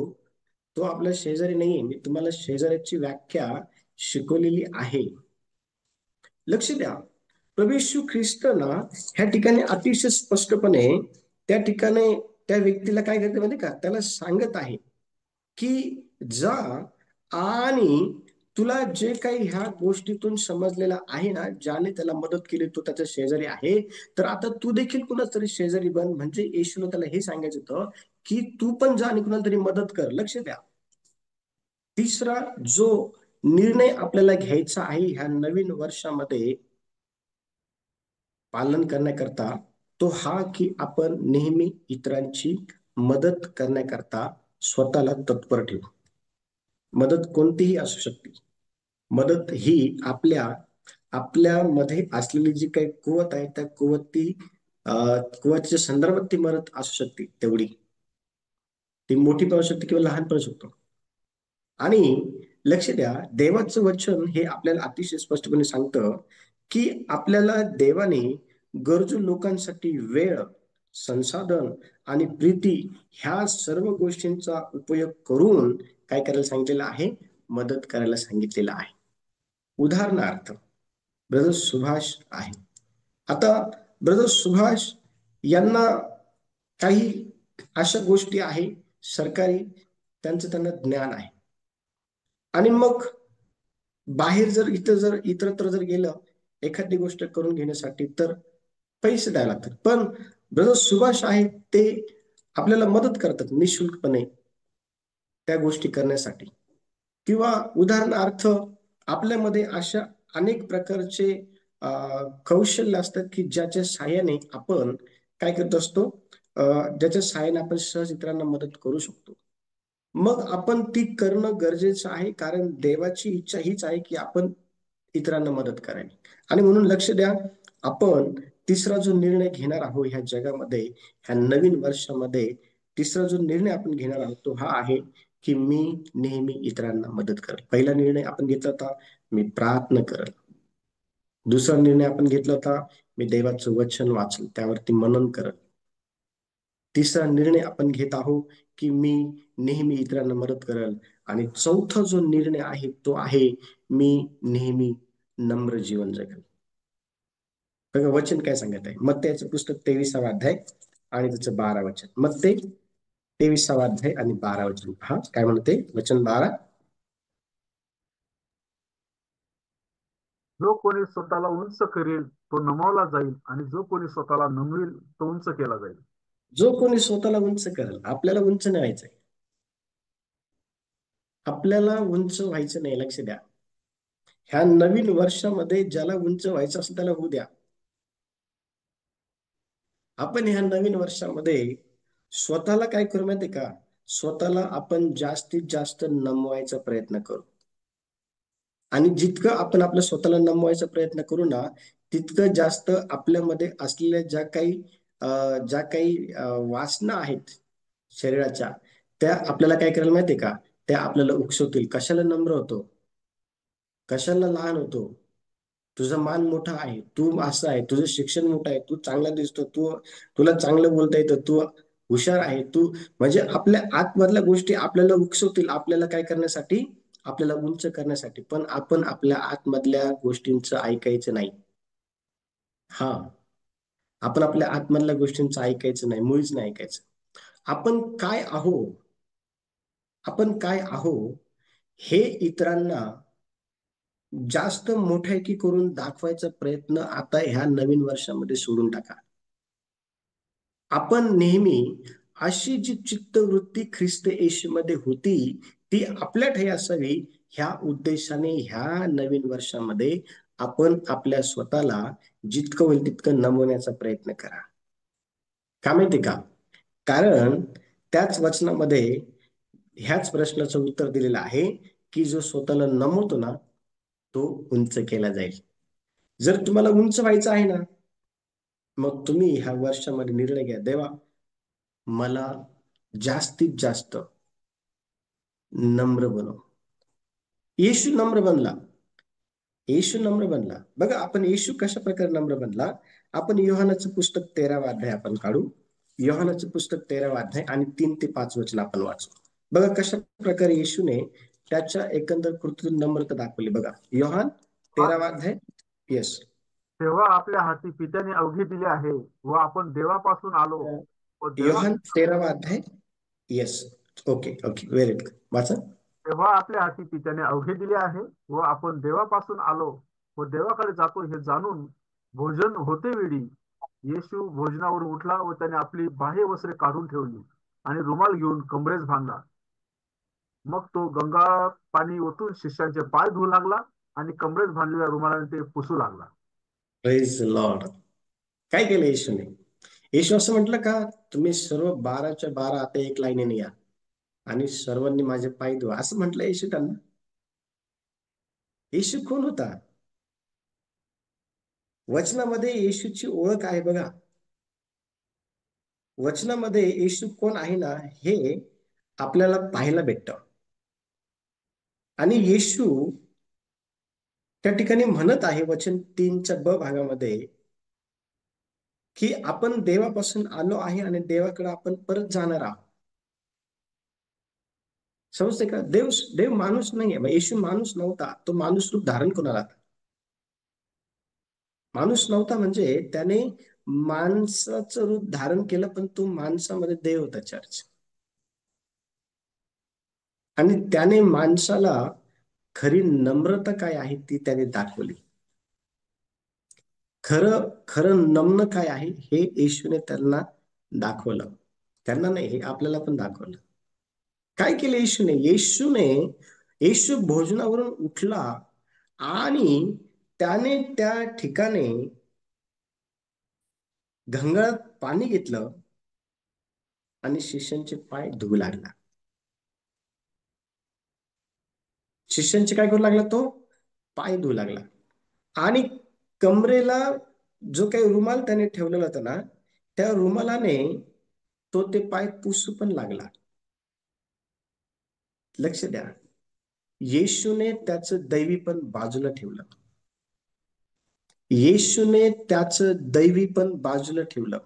S1: तो आपला शेजारी नाहीये. मी तुम्हाला शेजाऱ्याची व्याख्या शिकवलेली आहे. लक्ष द्या, प्रभू येशू ख्रिस्त ना ह्या ठिकाणी अतिशय स्पष्टपणे त्या ठिकाणी त्या व्यक्तीला काय करते माहिती का, त्याला सांगत आहे की जा आणि तुला जे काही ह्या गोष्टीतून समजलेला आहे ना, ज्याने त्याला मदत केली तो त्याचा शेजारी आहे, तर आता तू देखील कुणाच तरी शेजारी बन. म्हणजे येशूला त्याला हे सांगायचं होतं की तू पण जा आणि कुणाला तरी मदत कर. लक्ष द्या, तिसरा जो निर्णय आपल्याला घ्यायचा आहे ह्या नवीन वर्षामध्ये पालन करण्याकरता, तो हा की आपण नेहमी इतरांची मदत करण्याकरता स्वतःला तत्पर ठेवू. मदत कोणतीही असू शकते. मदत ही आपल्यामध्ये असलेली जी काही कुवत आहे त्या कुवतीच्या संदर्भात ती मदत असू शकते. तेवढी ती मोठी पण असू शकते किंवा लहान पण असू शकतो. आणि लक्ष द्या, देवाचं वचन हे आपल्याला अतिशय स्पष्टपणे सांगतं की आपल्याला देवाने गरजू लोकांसाठी वेळ, संसाधन आणि प्रीती ह्या सर्व गोष्टींचा उपयोग करून काय करायला सांगितलेलं आहे, मदत करायला सांगितलेलं आहे. उदाहरणार्थ ब्रदर सुभाष आहे. आता ब्रदर सुभाष यांना काही अशा गोष्टी आहे सरकारी, त्यांचं त्यांना ज्ञान आहे. आणि मग बाहेर जर इतरत्र जर गेलं एखादी गोष्ट करून घेण्यासाठी तर पैसे द्यायला लागतात. पण ब्रदर सुभाष आहेत ते आपल्याला मदत करतात निशुल्कपणे त्या गोष्टी करण्यासाठी. किंवा उदाहरणार्थ आपल्यामध्ये अशा अनेक प्रकारचे कौशल्य असतात की ज्याच्या सहाय्याने आपण काय करत असतो, ज्याच्या सहाय्याने आपण सहज इतरांना मदत करू शकतो. मग आपण ती करणं गरजेचं आहे, कारण देवाची इच्छा हीच आहे की आपण इतरांना मदत करावी. आणि म्हणून लक्ष द्या, आपण तिसरा जो निर्णय घेणार आहोत ह्या जगामध्ये, ह्या नवीन वर्षामध्ये तिसरा जो निर्णय आपण घेणार आहोत तो हा आहे की मी नेहमी इतरांना मदत करेल. पहिला निर्णय आपण घेतला होता, मी प्रार्थना करेल. दुसरा निर्णय आपण घेतला होता, मी देवाचं वचन वाचेल, त्यावरती मनन करेल. तिसरा निर्णय आपण घेत आहोत की मी नेहमी इतरांना मदत करेल. आणि चौथा जो निर्णय आहे तो आहे, मी नेहमी नम्र जीवन जगेल. बघा वचन काय सांगत आहे, मत्तेचं पुस्तक 23वा अध्याय आणि त्याचं 12 वचन. मत्ते 23वा अध्याय आणि 12 वचन पहा काय म्हणते. वचन 12,
S3: जो कोणी स्वतःला उंच करेल तो नमावला जाईल, आणि जो कोणी स्वतःला नमवेल तो उंच केला जाईल.
S1: जो कोणी स्वतःला उंच करेल. आपल्याला उंच नाही व्हायचंय, आपल्याला उंच व्हायचं नाही. लक्ष द्या, ह्या नवीन वर्षामध्ये ज्याला उंच व्हायचं असेल त्याला होऊ द्या. आपण ह्या नवीन वर्षामध्ये स्वतःला काय करू माहितीये का, स्वतःला आपण जास्तीत जास्त नमवायचा प्रयत्न करू. आणि जितकं आपण आपल्या स्वतःला नमवायचा प्रयत्न करू ना, तितकं जास्त आपल्यामध्ये असलेल्या ज्या काही वासना आहेत शरीराच्या, त्या आपल्याला काय करायला माहितीये का, त्या आपल्याला उकसवतील. कशाला नम्र होतो, कशाला लहान होतो, तुझा मान मोठा आहे, तू असं आहे, तुझं शिक्षण मोठं आहे, तू चांगला दिसतो, तुला चांगलं बोलता येतं, तू हुशार आहे, तू म्हणजे आपल्या आतमधल्या गोष्टी आपल्याला उकसवतील, आपल्याला काय करण्यासाठी, आपल्याला उंच करण्यासाठी. पण आपण आपल्या आतमधल्या गोष्टींचं ऐकायचं नाही. हा, आपण आपल्या आतमधल्या गोष्टींचं ऐकायचं नाही, मुळीच नाही ऐकायचं. आपण काय आहो हे इतरांना जास्त मोठ्याकी करून दाखवायचा प्रयत्न आता ह्या नवीन वर्षामध्ये सोडून टाका. आपण नेहमी अशी जी चित्तवृत्ती ख्रिस्त येशूमध्ये होती ती आपल्या ठाई असावी, ह्या उद्देशाने ह्या नवीन वर्षामध्ये आपण आपल्या स्वतःला जितकं होईल तितकं नमवण्याचा प्रयत्न करा. का माहिती का, कारण त्याच वचनामध्ये ह्याच प्रश्नाचं उत्तर दिलेलं आहे की जो स्वतःला नमवतो ना तो उंच केला जाईल. जर तुम्हाला उंच व्हायचं आहे ना, मग तुम्ही ह्या वर्षामध्ये निर्णय घ्या, देवा मला जास्तीत जास्त नम्र बनव. येशू नम्र बनला. येशू नम्र बनला. बघा आपण येशू कशा प्रकारे नम्र बनला. आपण योहानाचं पुस्तक 13वा अध्याय आपण काढू. योहानाचं पुस्तक 13वा अध्याय आणि 3 ते 5 वचन आपण वाचू. बघा कशा प्रकारे येशूने त्याच्या एकंदर कृतीतून नम्रता दाखवली. बघा योहान 13वा अध्याय. येस.
S3: तेव्हा आपल्या हाती पित्याने अवघे दिले आहे व आपण देवापासून आलो व
S1: योहान 13वा अध्याय. Yes. Okay okay, very good. वाचा.
S3: तेव्हा आपल्या हाती पित्याने अवघे दिले आहे व आपण देवापासून आलो व देवाकडे जातो हे जाणून भोजन होते वेळी येशू भोजनावरून उठला व त्याने आपली बाह्य वस्त्रे काढून ठेवली आणि रुमाल घेऊन कमरेस बांधला. मग तो गंगा पाणी ओतून शिष्यांचे पाय धुवू लागला आणि कमरेस बांधलेल्या रुमालाने ते पुसू लागला.
S1: Praise Lord. काय केलं येशूने? येशू असं म्हटलं का, तुम्ही सर्व 12च्या 12 आता एक लाईनीने या आणि सर्वांनी माझे पाय धुवा, असं म्हटलं येशू त्यांना? येशू कोण होता? वचनामध्ये येशूची ओळख आहे. बघा वचनामध्ये येशू कोण आहे ना, हे आपल्याला पाहायला भेटतं. आणि येशू त्या ठिकाणी म्हणत आहे वचन 3च्या ब भागामध्ये की आपण देवापासून आलो आहे आणि देवाकडे आपण परत जाणार आहोत. समजते का? देव माणूस नाहीये. येशू माणूस नव्हता. तो माणूस रूप धारण करून आला. माणूस नव्हता म्हणजे त्याने माणसाचं रूप धारण केलं, पण तो माणसामध्ये देव होता चर्च. आणि त्याने माणसाला खरी नम्रता काय आहे ती त्याने दाखवली. खरं खरं नम्न काय आहे हे येशूने त्यांना दाखवलं. त्यांना नाही, हे आपल्याला पण दाखवलं. काय केलं येशूने? येशू भोजनावरून उठला आणि त्याने त्या ठिकाणी घंगाळात पाणी घेतलं आणि शिष्यांचे पाय धुवू लागला. शिष्यांचे काय करू लागला? तो पाय धुवू लागला. आणि कमरेला जो काही रुमाल त्याने ठेवलेला होता ना, त्या रुमालाने तो ते पाय पुसू पण लागला. लक्ष द्या, येशूने त्याचं दैवीपण बाजूला ठेवलं. येशूने त्याचं दैवीपण बाजूला ठेवलं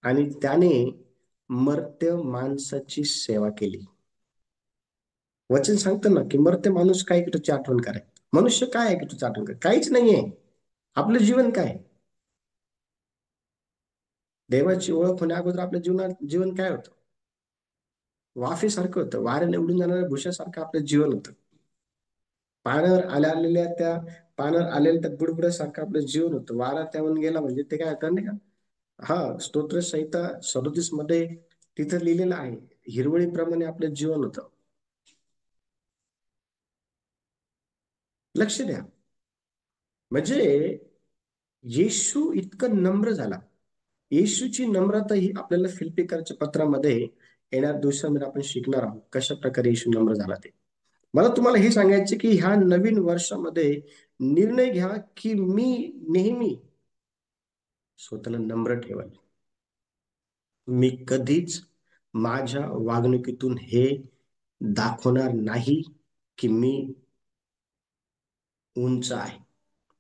S1: आणि त्याने मर्त्य माणसाची सेवा केली. वचन सांगतं ना की मर्त्य माणूस काय की तुझी आठवण कराय. मनुष्य काय आहे की तुझी आठवण कराय? काहीच नाहीये. आपलं जीवन काय? देवाची ओळख होण्या अगोदर आपल्या जीवन काय होतं? वाफेसारखं होतं. वाऱ्याने उडून जाणाऱ्या भुशासारखं आपलं जीवन होतं. पाण्यावर आलेल्या त्या बुडबुड्यासारखं आपलं जीवन होतं. वारा त्याहून गेला म्हणजे ते काय होतं नाही का? हा, स्तोत्र संहिता 37 मध्ये तिथं लिहिलेलं आहे, हिरवळीप्रमाणे आपलं जीवन होतं. लक्ष द्या, म्हणजे येशू इतकं नम्र झाला. येशूची नम्रता ही आपल्याला फिलिप्पियरच्या पत्रामध्ये येणाऱ्या दिवसामध्ये आपण शिकणार आहोत, कशा प्रकारे येशू नम्र झाला ते. मला तुम्हाला हे सांगायचे की ह्या नवीन वर्षामध्ये निर्णय घ्या की मी नेहमी स्वतःला नम्र ठेवाल. मी कधीच माझ्या वागणुकीतून हे दाखवणार नाही की मी उंच आहे,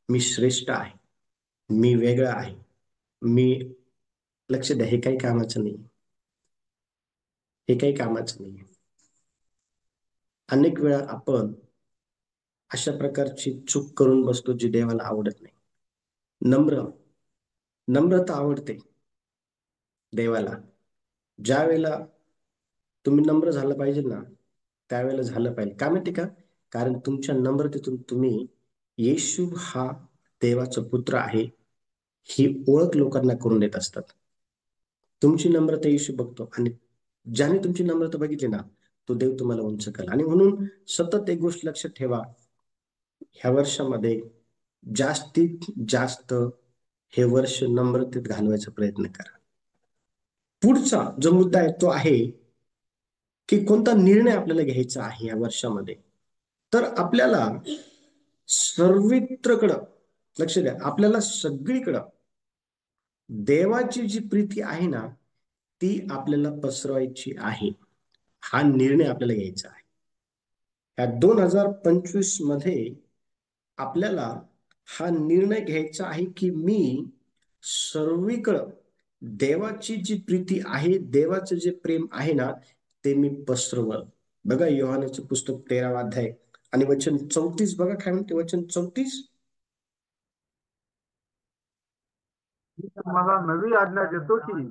S1: मी श्रेष्ठ आहे, मी वेगळा आहे, मी. लक्ष द्या, हे काही कामाचं नाही. हे काही कामाचं नाही. अनेक वेळा आपण अशा प्रकारची चूक करून बसतो जी देवाला आवडत नाही. नम्रता आवडते देवाला. ज्या वेळेला तुम्ही नम्र झालं पाहिजे ना, त्यावेळेला झालं पाहिजे. का माहिती का? कारण तुमच्या नम्रतेतून तुम्ही येशू हा देवाचा पुत्र आहे ही ओळख लोकांना करून देत असतात. तुमची नम्रता येशू बघतो आणि ज्याने तुमची नम्रता बघितली ना, तो देव तुम्हाला उंच करेल. आणि म्हणून सतत एक गोष्ट लक्षात ठेवा, ह्या वर्षामध्ये जास्तीत जास्त हे वर्ष नम्रतेत घालवायचा प्रयत्न करा. पुढचा जो मुद्दा आहे तो आहे की कोणता निर्णय आपल्याला घ्यायचा आहे या वर्षामध्ये, तर आपल्याला सर्वत्रकडं लक्ष द्या, आपल्याला सगळीकडं देवाची जी प्रीती आहे ना ती आपल्याला पसरवायची आहे. हा निर्णय आपल्याला घ्यायचा आहे. या 2025 मध्ये आपल्याला हा निर्णय घ्यायचा आहे की मी सर्वीकडं देवाची जी प्रीती आहे, देवाचं जे प्रेम आहे ना ते मी पसरवल. बघा योहानाचं पुस्तक 13वा अध्याय आणि वचन 34 बघा काय म्हणते वचन 34.
S3: मी तुम्हाला नवी आज्ञा देतो की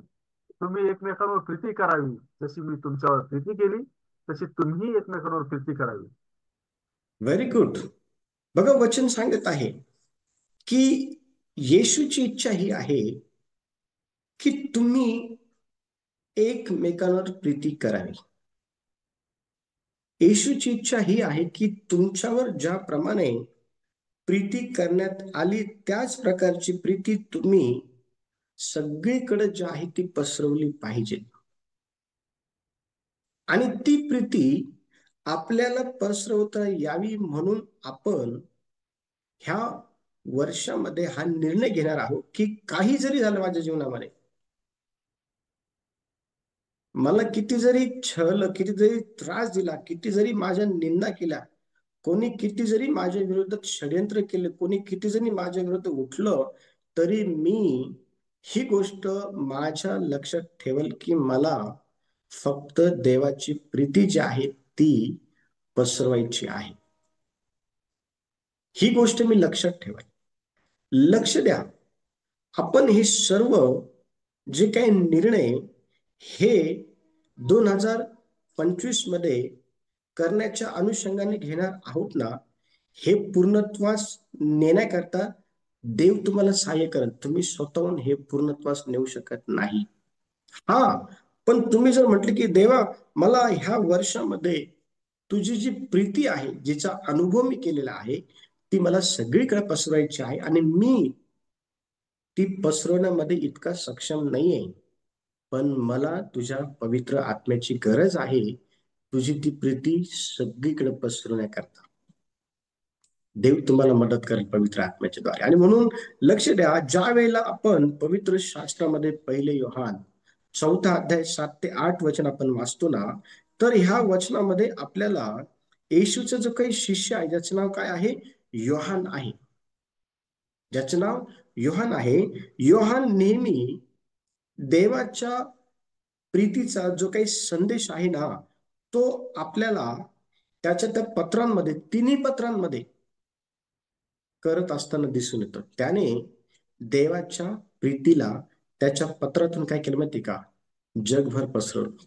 S3: तुम्ही एकमेकांवर प्रीती करावी, जशी मी तुमच्यावर प्रीती केली तशी तुम्ही एकमेकांवर प्रीती करावी.
S1: Very good. बघा वचन सांगत आहे की येशूची इच्छा ही आहे की तुम्ही एकमेकांवर प्रीती करावी. येशूची इच्छा ही आहे की तुमच्यावर ज्याप्रमाणे प्रीती करण्यात आली त्याच प्रकारची प्रीती तुम्ही सगळीकडे जी आहे ती पसरवली पाहिजे. आणि ती प्रीती आपल्याला पसरवता यावी म्हणून आपण ह्या वर्षामध्ये हा निर्णय घेणार आहोत की काही जरी झालं माझ्या जीवनामध्ये, मला किती जरी छळ, किती जरी त्रास दिला, किती जरी माझ्या निंदा केल्या, कोणी किती जरी माझ्या विरोधात षड्यंत्र केले, कोणी किती जरी माझ्या विरोधात उठलं, तरी मी ही गोष्ट माझ्या लक्षात ठेवल की मला फक्त देवाची प्रीती जी आहे ती पसरवायची आहे. ही गोष्ट मी लक्षात ठेवाय. लक्ष द्या, आपण हे सर्व जे काही निर्णय हे 2025 मध्ये करण्याच्या अनुषंगाने घेणार आहोत ना, हे पूर्णत्वास नेण्याकरता देव तुम्हाला सहाय्य करेल. तुम्ही स्वतःहून हे पूर्णत्वास नेऊ शकत नाही. हा, पण तुम्ही जर म्हटले की देवा मला ह्या वर्षामध्ये तुझी जी प्रीती आहे, जिचा अनुभव मी केलेला आहे, ती मला सगळीकडे पसरवायची आहे आणि मी ती पसरवण्यामध्ये इतका सक्षम नाहीये, पण मला तुझ्या पवित्र आत्म्याची गरज आहे, तुझी ती प्रीती सगळीकडे पसरवण्याकरता. देव तुम्हाला मदत करेल पवित्र आत्म्याच्या द्वारे. आणि म्हणून लक्ष द्या, ज्या वेळेला आपण पवित्र शास्त्रामध्ये 1 योहान 4 अध्याय 7 ते 8 वचन आपण वाचतो ना, तर ह्या वचनामध्ये आपल्याला येशूचं जो काही शिष्य आहे ज्याचं नाव काय आहे, योहान आहे, ज्याचं नाव योहान आहे. योहान नेहमी देवाच्या प्रीतीचा जो काही संदेश आहे ना तो आपल्याला त्याच्या त्या पत्रांमध्ये, तिन्ही पत्रांमध्ये करत असताना दिसून येतो. त्याने देवाच्या प्रीतीला त्याच्या पत्रातून काय केलं माहिती का, जगभर पसरवलं.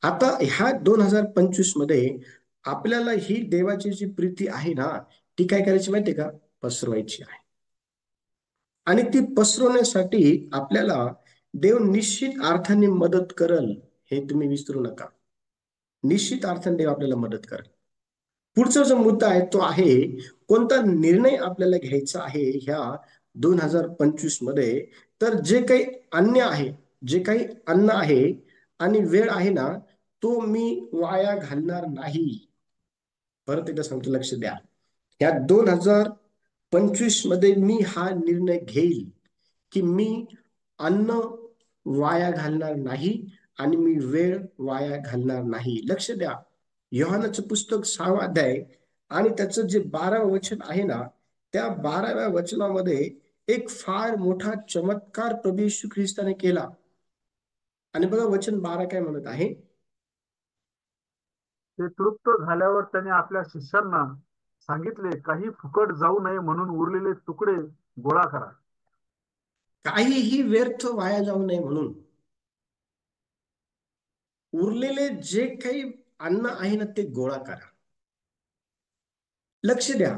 S1: आता ह्या 2025 मध्ये आपल्याला ही देवाची जी प्रीती आहे ना ती काय करायची माहितीये का, पसरवायची आहे. आणि ती पसरवण्यासाठी आपल्याला देव निश्चित अर्थाने मदत करल, हे तुम्ही विसरू नका. निश्चित अर्थाने देव आपल्याला मदत करेल. पुढचा जो मुद्दा आहे तो आहे कोणता निर्णय आपल्याला घ्यायचा आहे ह्या 2025 मध्ये. तर जे काही अन्न आहे, जे काही अन्न आहे आणि वेळ आहे ना तो मी वाया घालणार नाही. परत एकदा सांगतो, लक्ष द्या, या 2025 मध्ये मी हा निर्णय घेईल की मी अन्न वाया घालणार नाही आणि मी वेळ वाया घालणार नाही. लक्ष द्या, योहानाचं पुस्तक 6वा अध्याय आणि त्याचं जे 12वं वचन आहे ना, त्या 12व्या वचनामध्ये एक फार मोठा चमत्कार प्रभू येशू ख्रिस्ताने केला. आणि बघा वचन 12 काय म्हणत आहे,
S3: ते तृप्त झाल्यावर त्याने आपल्या शिष्यांना सांगितले, काही फुकट जाऊ नये म्हणून उरलेले तुकडे गोळा करा.
S1: काहीही व्यर्थ वाया जाऊ नये म्हणून उरलेले जे काही अन्न आहे ना ते गोळा करा. लक्ष द्या,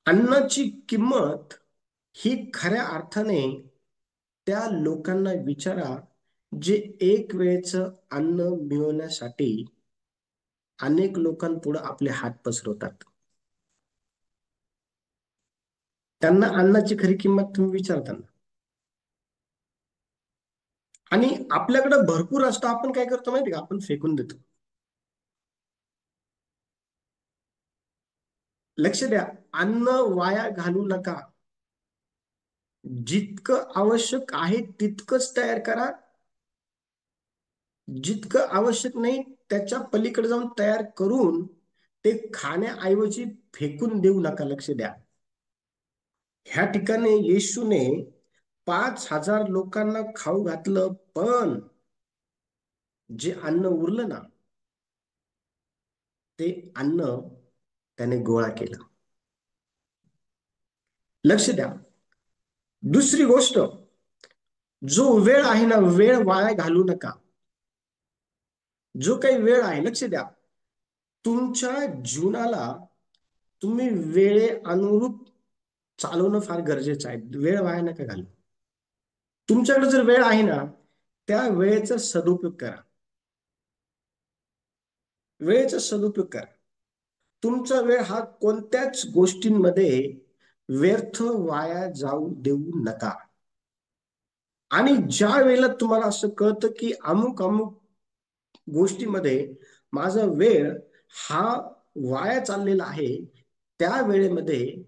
S1: अन्नाची किंमत ही खऱ्या अर्थाने त्या लोकांना विचारा जे एक वेळेचं अन्न मिळवण्यासाठी अनेक लोकांपुढे आपले हात पसरवतात. त्यांना अन्नाची खरी किंमत तुम्ही विचारताना आणि आपल्याकडे भरपूर असतं, आपण काय करतो माहिती का, आपण फेकून देतो. लक्ष द्या, अन्न वाया घालू नका. जितकं आवश्यक आहे तितकंच तयार करा. जितकं आवश्यक नाही त्याच्या पलीकडे जाऊन तयार करून ते खाण्याऐवजी फेकून देऊ नका. लक्ष द्या, ह्या ठिकाणी येशूने 5,000 लोकांना खाऊ घातलं, पण जे अन्न उरलं ना, ते अन्न त्याने गोळा केलं. लक्ष द्या, दुसरी गोष्ट, जो वेळ आहे ना, वेळ वाया घालू नका. जो काही वेळ आहे, लक्ष द्या, तुमच्या जीवनाला तुम्ही वेळे अनुरूप चालवणं फार गरजेचं आहे. वेळ वाया नका घालू. तुमच्याकडे जर वेळ आहे ना, त्या वेळेचा सदुपयोग करा. वेळेचा सदुपयोग करा. तुमचा वेळ हा कोणत्याच गोष्टींमध्ये व्यर्थ वाया जाऊ देऊ नका. आणि ज्या वेळेला तुम्हाला असं कळतं की अमुक अमुक गोष्टीमध्ये माझा वेळ हा वाया चाललेला आहे, त्या वेळेमध्ये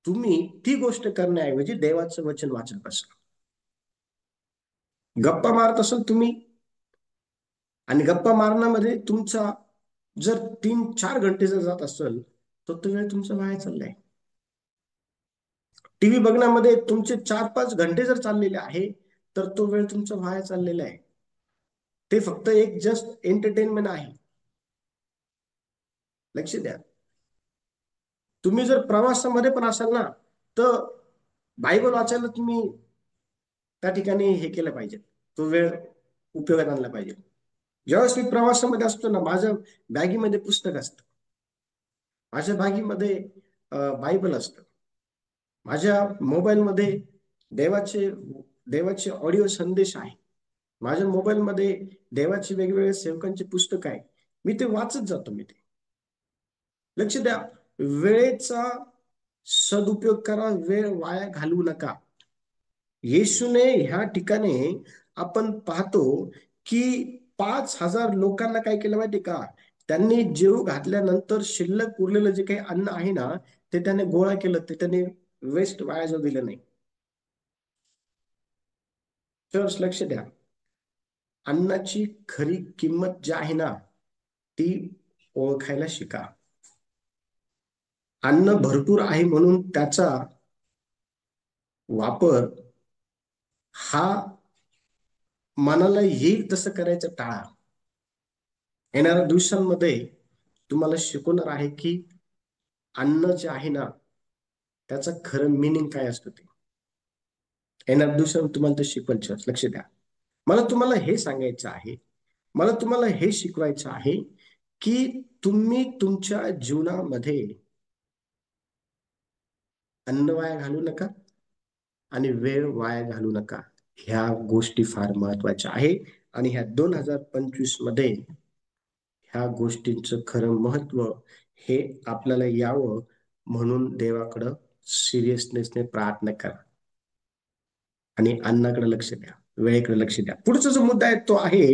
S1: तुम्ही ती गोष्ट करण्याऐवजी देवाचं वचन वाचत बसा. गप्पा मारत असाल तुम्ही, आणि गप्पा मारण्यामध्ये तुमचा जर 3-4 घंटे जर जात असेल, तर तो वेळ तुमचा वाया चाललाय. टीव्ही बघण्यामध्ये तुमचे 4-5 घंटे जर चाललेले आहे, तर तो वेळ तुमचा वाया चाललेला आहे. ते फक्त एक जस्ट एंटरटेनमेंट आहे. लक्ष द्या, तुम्ही जर प्रवासामध्ये पण असाल ना, तर बायबल वाचायला तुम्ही त्या ठिकाणी हे केलं पाहिजे, तो वेळ उपयोगात आणला पाहिजे. ज्यावेळेस मी प्रवासामध्ये असतो ना, माझ्या बॅगीमध्ये पुस्तक असतं, माझ्या बॅगीमध्ये बायबल असतं, माझ्या मोबाईलमध्ये देवाचे देवाचे ऑडिओ संदेश आहे, माझ्या मोबाईलमध्ये देवाचे वेगवेगळे सेवकांचे पुस्तक आहे. मी ते वाचत जातो. मी ते, लक्ष द्या, वेळेचा सदुपयोग करा, वेळ वाया घालवू नका. येशूने ह्या ठिकाणी आपण पाहतो की 5,000 लोकांना काय केलं माहिती का, त्यांनी जेवू घातल्यानंतर शिल्लक उरलेलं जे काही अन्न आहे ना, ते त्याने गोळा केलं, ते त्याने वेस्ट वाया जाऊ दिलं नाही. तर लक्ष द्या, अन्नाची खरी किंमत जी आहे ना, ती ओळखायला शिका. अन्न भरपूर आहे म्हणून त्याचा वापर हा मनाला येईल तसं करायचं टाळा. येणाऱ्या दिवसांमध्ये तुम्हाला शिकवणार आहे की अन्न जे आहे ना, त्याचं खरं मिनिंग काय असतं ते. येणाऱ्या दिवसांमध्ये तुम्हाला ते शिकवायचं. लक्ष द्या, मला तुम्हाला हे सांगायचं आहे, मला तुम्हाला हे शिकवायचं आहे की तुम्ही तुमच्या जीवनामध्ये अन्न वाया घालू नका आणि वेळ वाया घालू नका. ह्या गोष्टी फार महत्वाच्या आहे. आणि ह्या 2025 मध्ये ह्या गोष्टींचं खरं महत्व हे आपल्याला यावं, म्हणून देवाकडं सिरियसनेसने प्रार्थना करा आणि अन्नाकडे लक्ष द्या, वेळेकडे लक्ष द्या. पुढचा जो मुद्दा आहे तो आहे,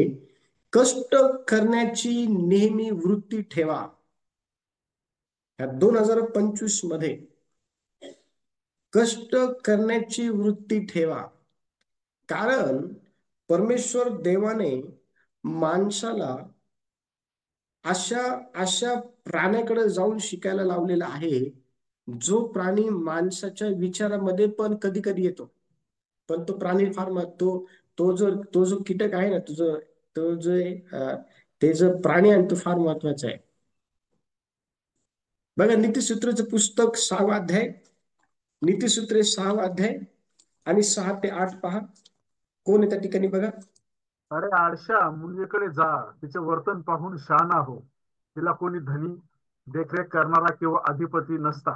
S1: कष्ट करण्याची नेहमी वृत्ती ठेवा. ह्या 2025 मध्ये कष्ट करण्याची वृत्ती ठेवा. कारण परमेश्वर देवाने माणसाला अशा अशा प्राण्याकडे जाऊन शिकायला लावलेला आहे, जो प्राणी माणसाच्या विचारामध्ये पण कधी कधी येतो. पण तो प्राणी फार तो तो जो कीटक आहे ना, तो जो ते जो प्राणी आहे तो फार महत्वाचा आहे. बघा, नीतिसूत्रचं पुस्तक 6वा अध्याय, नीतिसूत्रे 6वा अध्याय आणि 6 ते 8 पहा. कोण आहे त्या ठिकाणी बघा.
S3: अरे आळशा, मुलीकडे जा, तिचे वर्तन पाहून शहाणा हो. तिला कोणी धनी, देखरेख करणारा किंवा अधिपती नसता.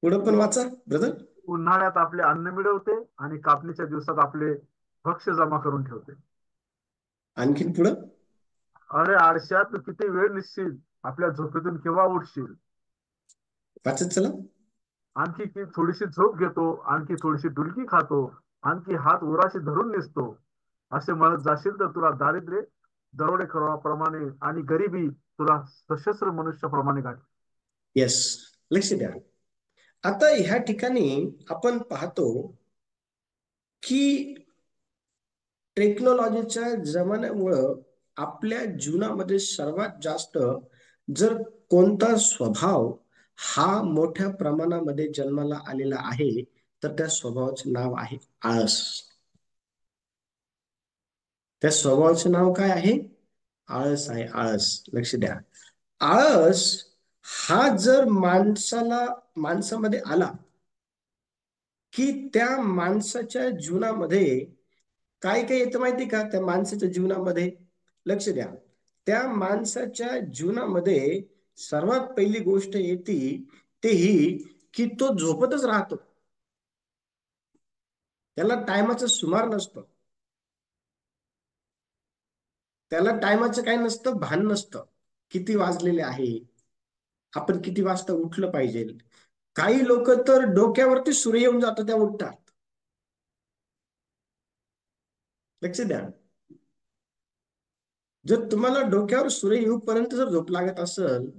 S1: पुढं पण वाचा ब्रदर.
S3: उन्हाळ्यात आपले अन्न मिळवते आणि कापणीच्या दिवसात आपले भक्ष्य जमा करून ठेवते.
S1: आणखीन पुढं.
S3: अरे आळशा, तू किती वेळ निसशील, आपल्या झोपेतून केव्हा उठशील.
S1: वाचत चला.
S3: आणखी थोडीशी झोप घेतो, आणखी थोडीशी डुलकी खातो, आणखी हात उराशी धरून निसतो असे म्हणत जाशील तर तुला दारिद्र्य दरोडेखोराप्रमाणे आणि गरिबी तुला सशस्त्र मनुष्याप्रमाणे गाठ.
S1: येस, लक्ष द्या. आता ह्या ठिकाणी आपण पाहतो की टेक्नॉलॉजीच्या जमान्यामुळं आपल्या जीवनामध्ये सर्वात जास्त जर कोणता स्वभाव हा मोठ्या प्रमाणामध्ये जन्माला आलेला आहे तर त्या स्वभावाचे नाव आहे आळस. त्या स्वभावाचे नाव काय आहे? आळस आहे. आळस. लक्ष द्या. आळस हा जर माणसामध्ये आला की त्या माणसाच्या जीवनामध्ये काय काय येतं माहिती का? त्या माणसाच्या जीवनामध्ये लक्ष द्या. त्या माणसाच्या जीवनामध्ये सर्वात पहिली गोष्ट येते ते ही की तो झोपतच राहतो. त्याला टायमाचं सुमार नसतं. त्याला टायमाचं काय नसतं, भान नसतं. किती वाजलेले आहे, आपण किती वाजता उठलं पाहिजे. काही लोक तर डोक्यावरती सूर्य येऊन जातो त्या उठतात. लक्ष द्या. जर तुम्हाला डोक्यावर सूर्य येऊपर्यंत जर झोप लागत असेल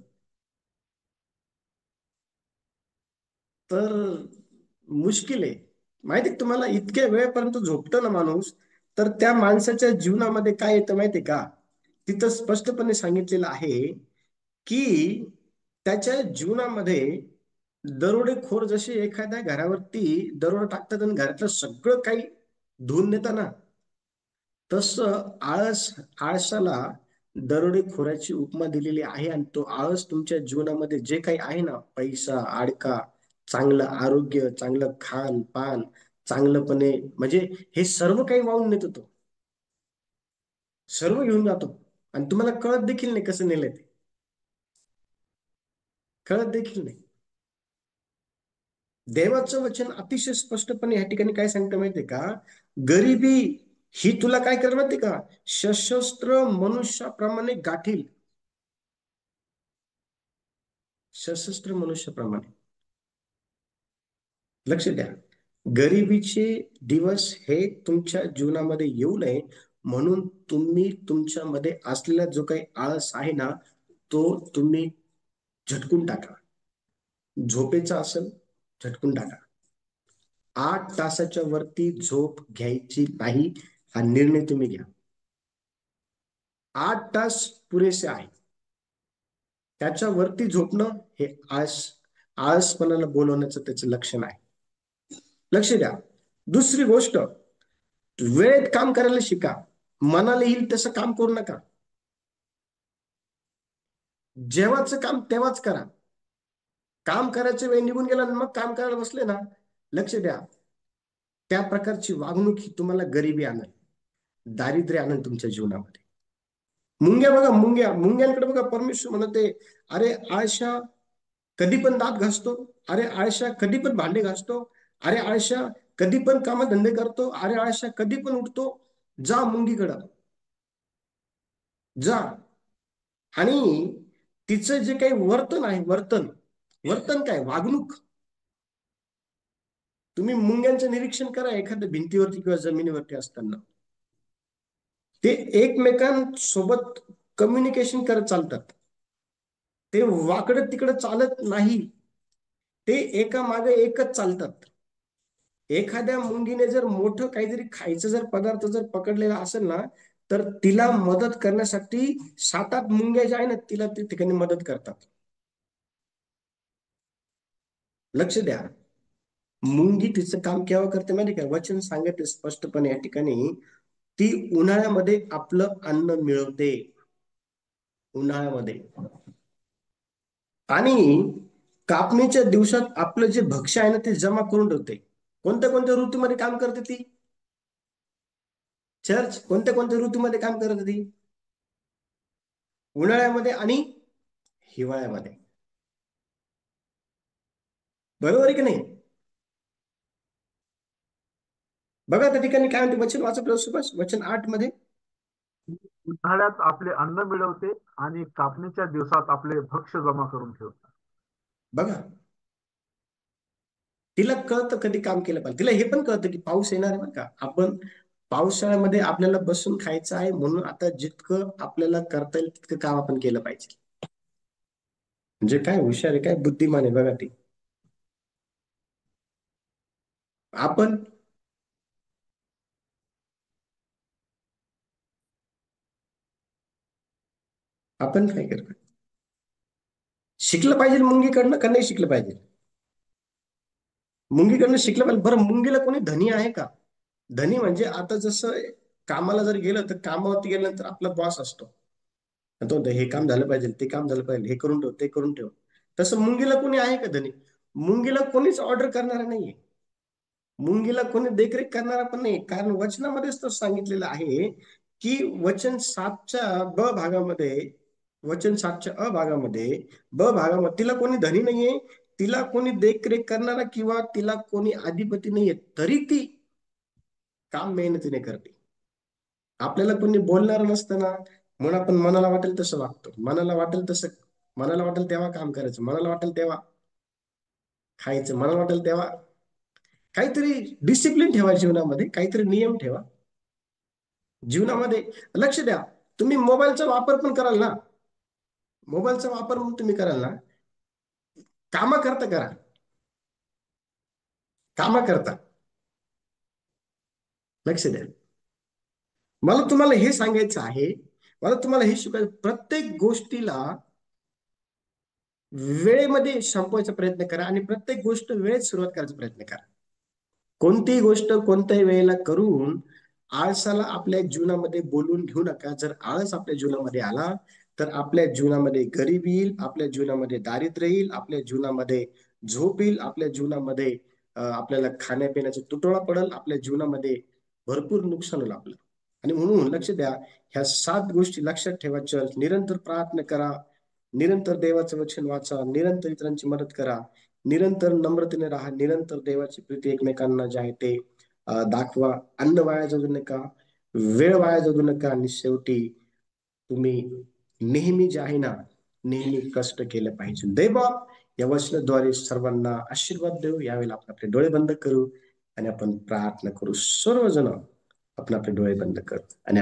S1: तर मुश्किल आहे. माहिती तुम्हाला इतक्या वेळेपर्यंत झोपतो ना माणूस, तर त्या माणसाच्या जीवनामध्ये काय येतं माहितीये का? तिथं स्पष्टपणे सांगितलेलं आहे की त्याच्या जीवनामध्ये दरोडेखोर जसे एखाद्या घरावरती दरोडा टाकतात आणि घरातलं सगळं काही धुवून नेतात ना, तसं आळसाला दरोडेखोराची उपमा दिलेली आहे. आणि तो आळस तुमच्या जीवनामध्ये जे काही आहे ना, पैसा, अडका, चांगलं आरोग्य, चांगलं खान पान, चांगलंपणे म्हणजे हे सर्व काही वाहून नेतो. तो सर्व घेऊन जातो आणि तुम्हाला कळत देखील नाही कसं नेलंय ते. कळत देखील नाही. देवाचं वचन अतिशय स्पष्टपणे या ठिकाणी काय सांगतं माहितीये का? गरिबी ही तुला काय करणार माहितीये का? सशस्त्र मनुष्याप्रमाणे गाठील. सशस्त्र मनुष्याप्रमाणे. लक्ष द्या. गरिबीचे दिवस हे तुमच्या जीवनामध्ये येऊ नये म्हणून तुम्ही तुमच्यामध्ये असलेला जो काही आळस आहे ना, तो तुम्ही झटकून टाका. झोपेचा असेल झटकून टाका. 8 तासाच्या वरती झोप घ्यायची नाही हा निर्णय तुम्ही घ्या. 8 तास पुरेसे आहे. त्याच्या वरती झोपणं हे आळसपणाला बोलवण्याचं त्याचं लक्षण आहे. लक्ष द्या. दुसरी गोष्ट, वेळेत काम करायला शिका. मनाला येईल तसं काम करू नका. जेव्हाचं काम तेव्हाच करा. काम करायचा वेळ निघून गेला आणि मग काम करायला बसले ना, लक्ष द्या, त्या प्रकारची वागणूक ही तुम्हाला गरिबी आणेल, दारिद्र्य आणेल तुमच्या जीवनामध्ये. मुंग्या बघा, मुंग्यांकडे बघा, परमेश्वर म्हणते, अरे आळशा कधी पण दात घासतो, अरे आळशा कधी पण भांडे घासतो, अरे आळशा कधी पण कामधंदे करतो, अरे आळशा कधी पण उठतो. जा मुंगीकडं जा. आणि तिचं जे काही वर्तन आहे, वर्तन काय, वागणूक, तुम्ही मुंग्यांचं निरीक्षण करा एखाद्या भिंतीवरती किंवा जमिनीवरती असताना. ते एकमेकांसोबत कम्युनिकेशन करत चालतात. ते वाकडं तिकडं चालत नाही. ते एका मागे एकच चालतात. एखाद्या मुंगीने जर मोठं काहीतरी खायचं जर पदार्थ जर पकडलेला असेल ना, तर तिला मदत करण्यासाठी 7-8 मुंग्या ज्या आहे ना, तिला त्या ठिकाणी मदत करतात. लक्ष द्या. मुंगी तिचं काम केव्हा करते माहिती का? वचन सांगते स्पष्टपणे या ठिकाणी, ती उन्हाळ्यामध्ये आपलं अन्न मिळवते. उन्हाळ्यामध्ये. आणि कापणीच्या दिवसात आपलं जे भक्ष्य आहे ना ते जमा करून ठेवते. कोणत्या कोणत्या ऋतूमध्ये काम करते ती? चर्च कोणत्या कोणत्या ऋतूमध्ये काम करते ती? उन्हाळ्यामध्ये आणि हिवाळ्यामध्ये. बरोबर आहे की नाही? बघा त्या ठिकाणी काय म्हणते वचन, वाचा सुभाष, वचन 8 मध्ये.
S3: उन्हाळ्यात आपले अन्न मिळवते आणि कापणीच्या दिवसात आपले भक्ष्य जमा करून ठेवते.
S1: बघा, तिला कळतं कधी काम केलं पाहिजे. तिला हे पण कळतं की पाऊस येणार आहे बरं का, आपण पावसाळ्यामध्ये आपल्याला बसून खायचं आहे, म्हणून आता जितकं आपल्याला करता येईल तितकं काम आपण केलं पाहिजे. म्हणजे काय हुशार आहे, काय बुद्धिमान आहे बघा ती. आपण आपण काय करतो, शिकलं पाहिजे मुंगीकडनं का नाही शिकलं पाहिजे? मुंगीकडनं शिकलं पाहिजे. बरं, मुंगीला कोणी धनी आहे का? धनी म्हणजे आता जसं कामाला जर गेलं तर कामावरती गेल्यानंतर आपला बॉस असतो, तो हे काम झालं पाहिजे, ते काम झालं पाहिजे, हे करून ठेव, ते करून ठेव. तसं मुंगीला कोणी आहे का धनी? मुंगीला कोणीच ऑर्डर करणार नाहीये, मुंगीला कोणी देखरेख करणारा पण नाही. कारण वचनामध्येच तर सांगितलेलं आहे की वचन 7च्या ब भागामध्ये, वचन 7च्या अ भागामध्ये, ब भागामध्ये तिला कोणी धनी नाहीये, तिला कोणी देखरेख करणारा किंवा तिला कोणी अधिपती नाहीये, तरी ती काम मेहनतीने करते. आपल्याला कोणी बोलणार नसतं ना, म्हणून आपण मनाला वाटेल तसं वागतो, मनाला वाटेल तसं, मनाला वाटेल तेव्हा काम करायचं, मनाला वाटेल तेव्हा खायचं, मनाला वाटेल तेव्हा. काहीतरी डिसिप्लिन ठेवा जीवनामध्ये, काहीतरी नियम ठेवा जीवनामध्ये. लक्ष द्या, तुम्ही मोबाईलचा वापर पण कराल ना, मोबाईलचा वापर म्हणून तुम्ही कराल ना, कामा करता करा, कामा करता. लक्ष द्या, मला तुम्हाला हे सांगायचं आहे, मला तुम्हाला हे शिकायचं, प्रत्येक गोष्टीला वेळेमध्ये संपवायचा प्रयत्न करा आणि प्रत्येक गोष्ट वेळेत सुरुवात करायचा प्रयत्न करा. कोणतीही गोष्ट कोणत्याही वेळेला करून आळसाला आपल्या जीवनामध्ये बोलून घेऊ नका. जर आळस आपल्या जीवनामध्ये आला तर आपल्या जीवनामध्ये गरिबी येईल, आपल्या जीवनामध्ये दारिद्र्य येईल, आपल्या जीवनामध्ये झोप येईल, आपल्या जीवनामध्ये आपल्याला खाण्यापिण्याचा तुटवडा पडेल, आपल्या जीवनामध्ये भरपूर नुकसान होईल आपलं. आणि म्हणून लक्ष द्या, ह्या 7 गोष्टी लक्षात ठेवायच्या. निरंतर प्रार्थना करा, निरंतर देवाचं वचन वाचा, निरंतर इतरांची मदत करा, निरंतर नम्रतेने राहा, निरंतर देवाची प्रीती एकमेकांना जे आहे ते दाखवा, अन्न वाया जाऊ नका, वेळ वाया जाऊ नका, आणि शेवटी तुम्ही नेहमी जे आहे ना, नेहमी कष्ट केलं पाहिजे. दैवबाप या वचनाद्वारे सर्वांना आशीर्वाद देऊ. यावेळेला आपण आपले डोळे बंद करू आणि आपण प्रार्थना करू. सर्वजण आपण आपले डोळे बंद करू आणि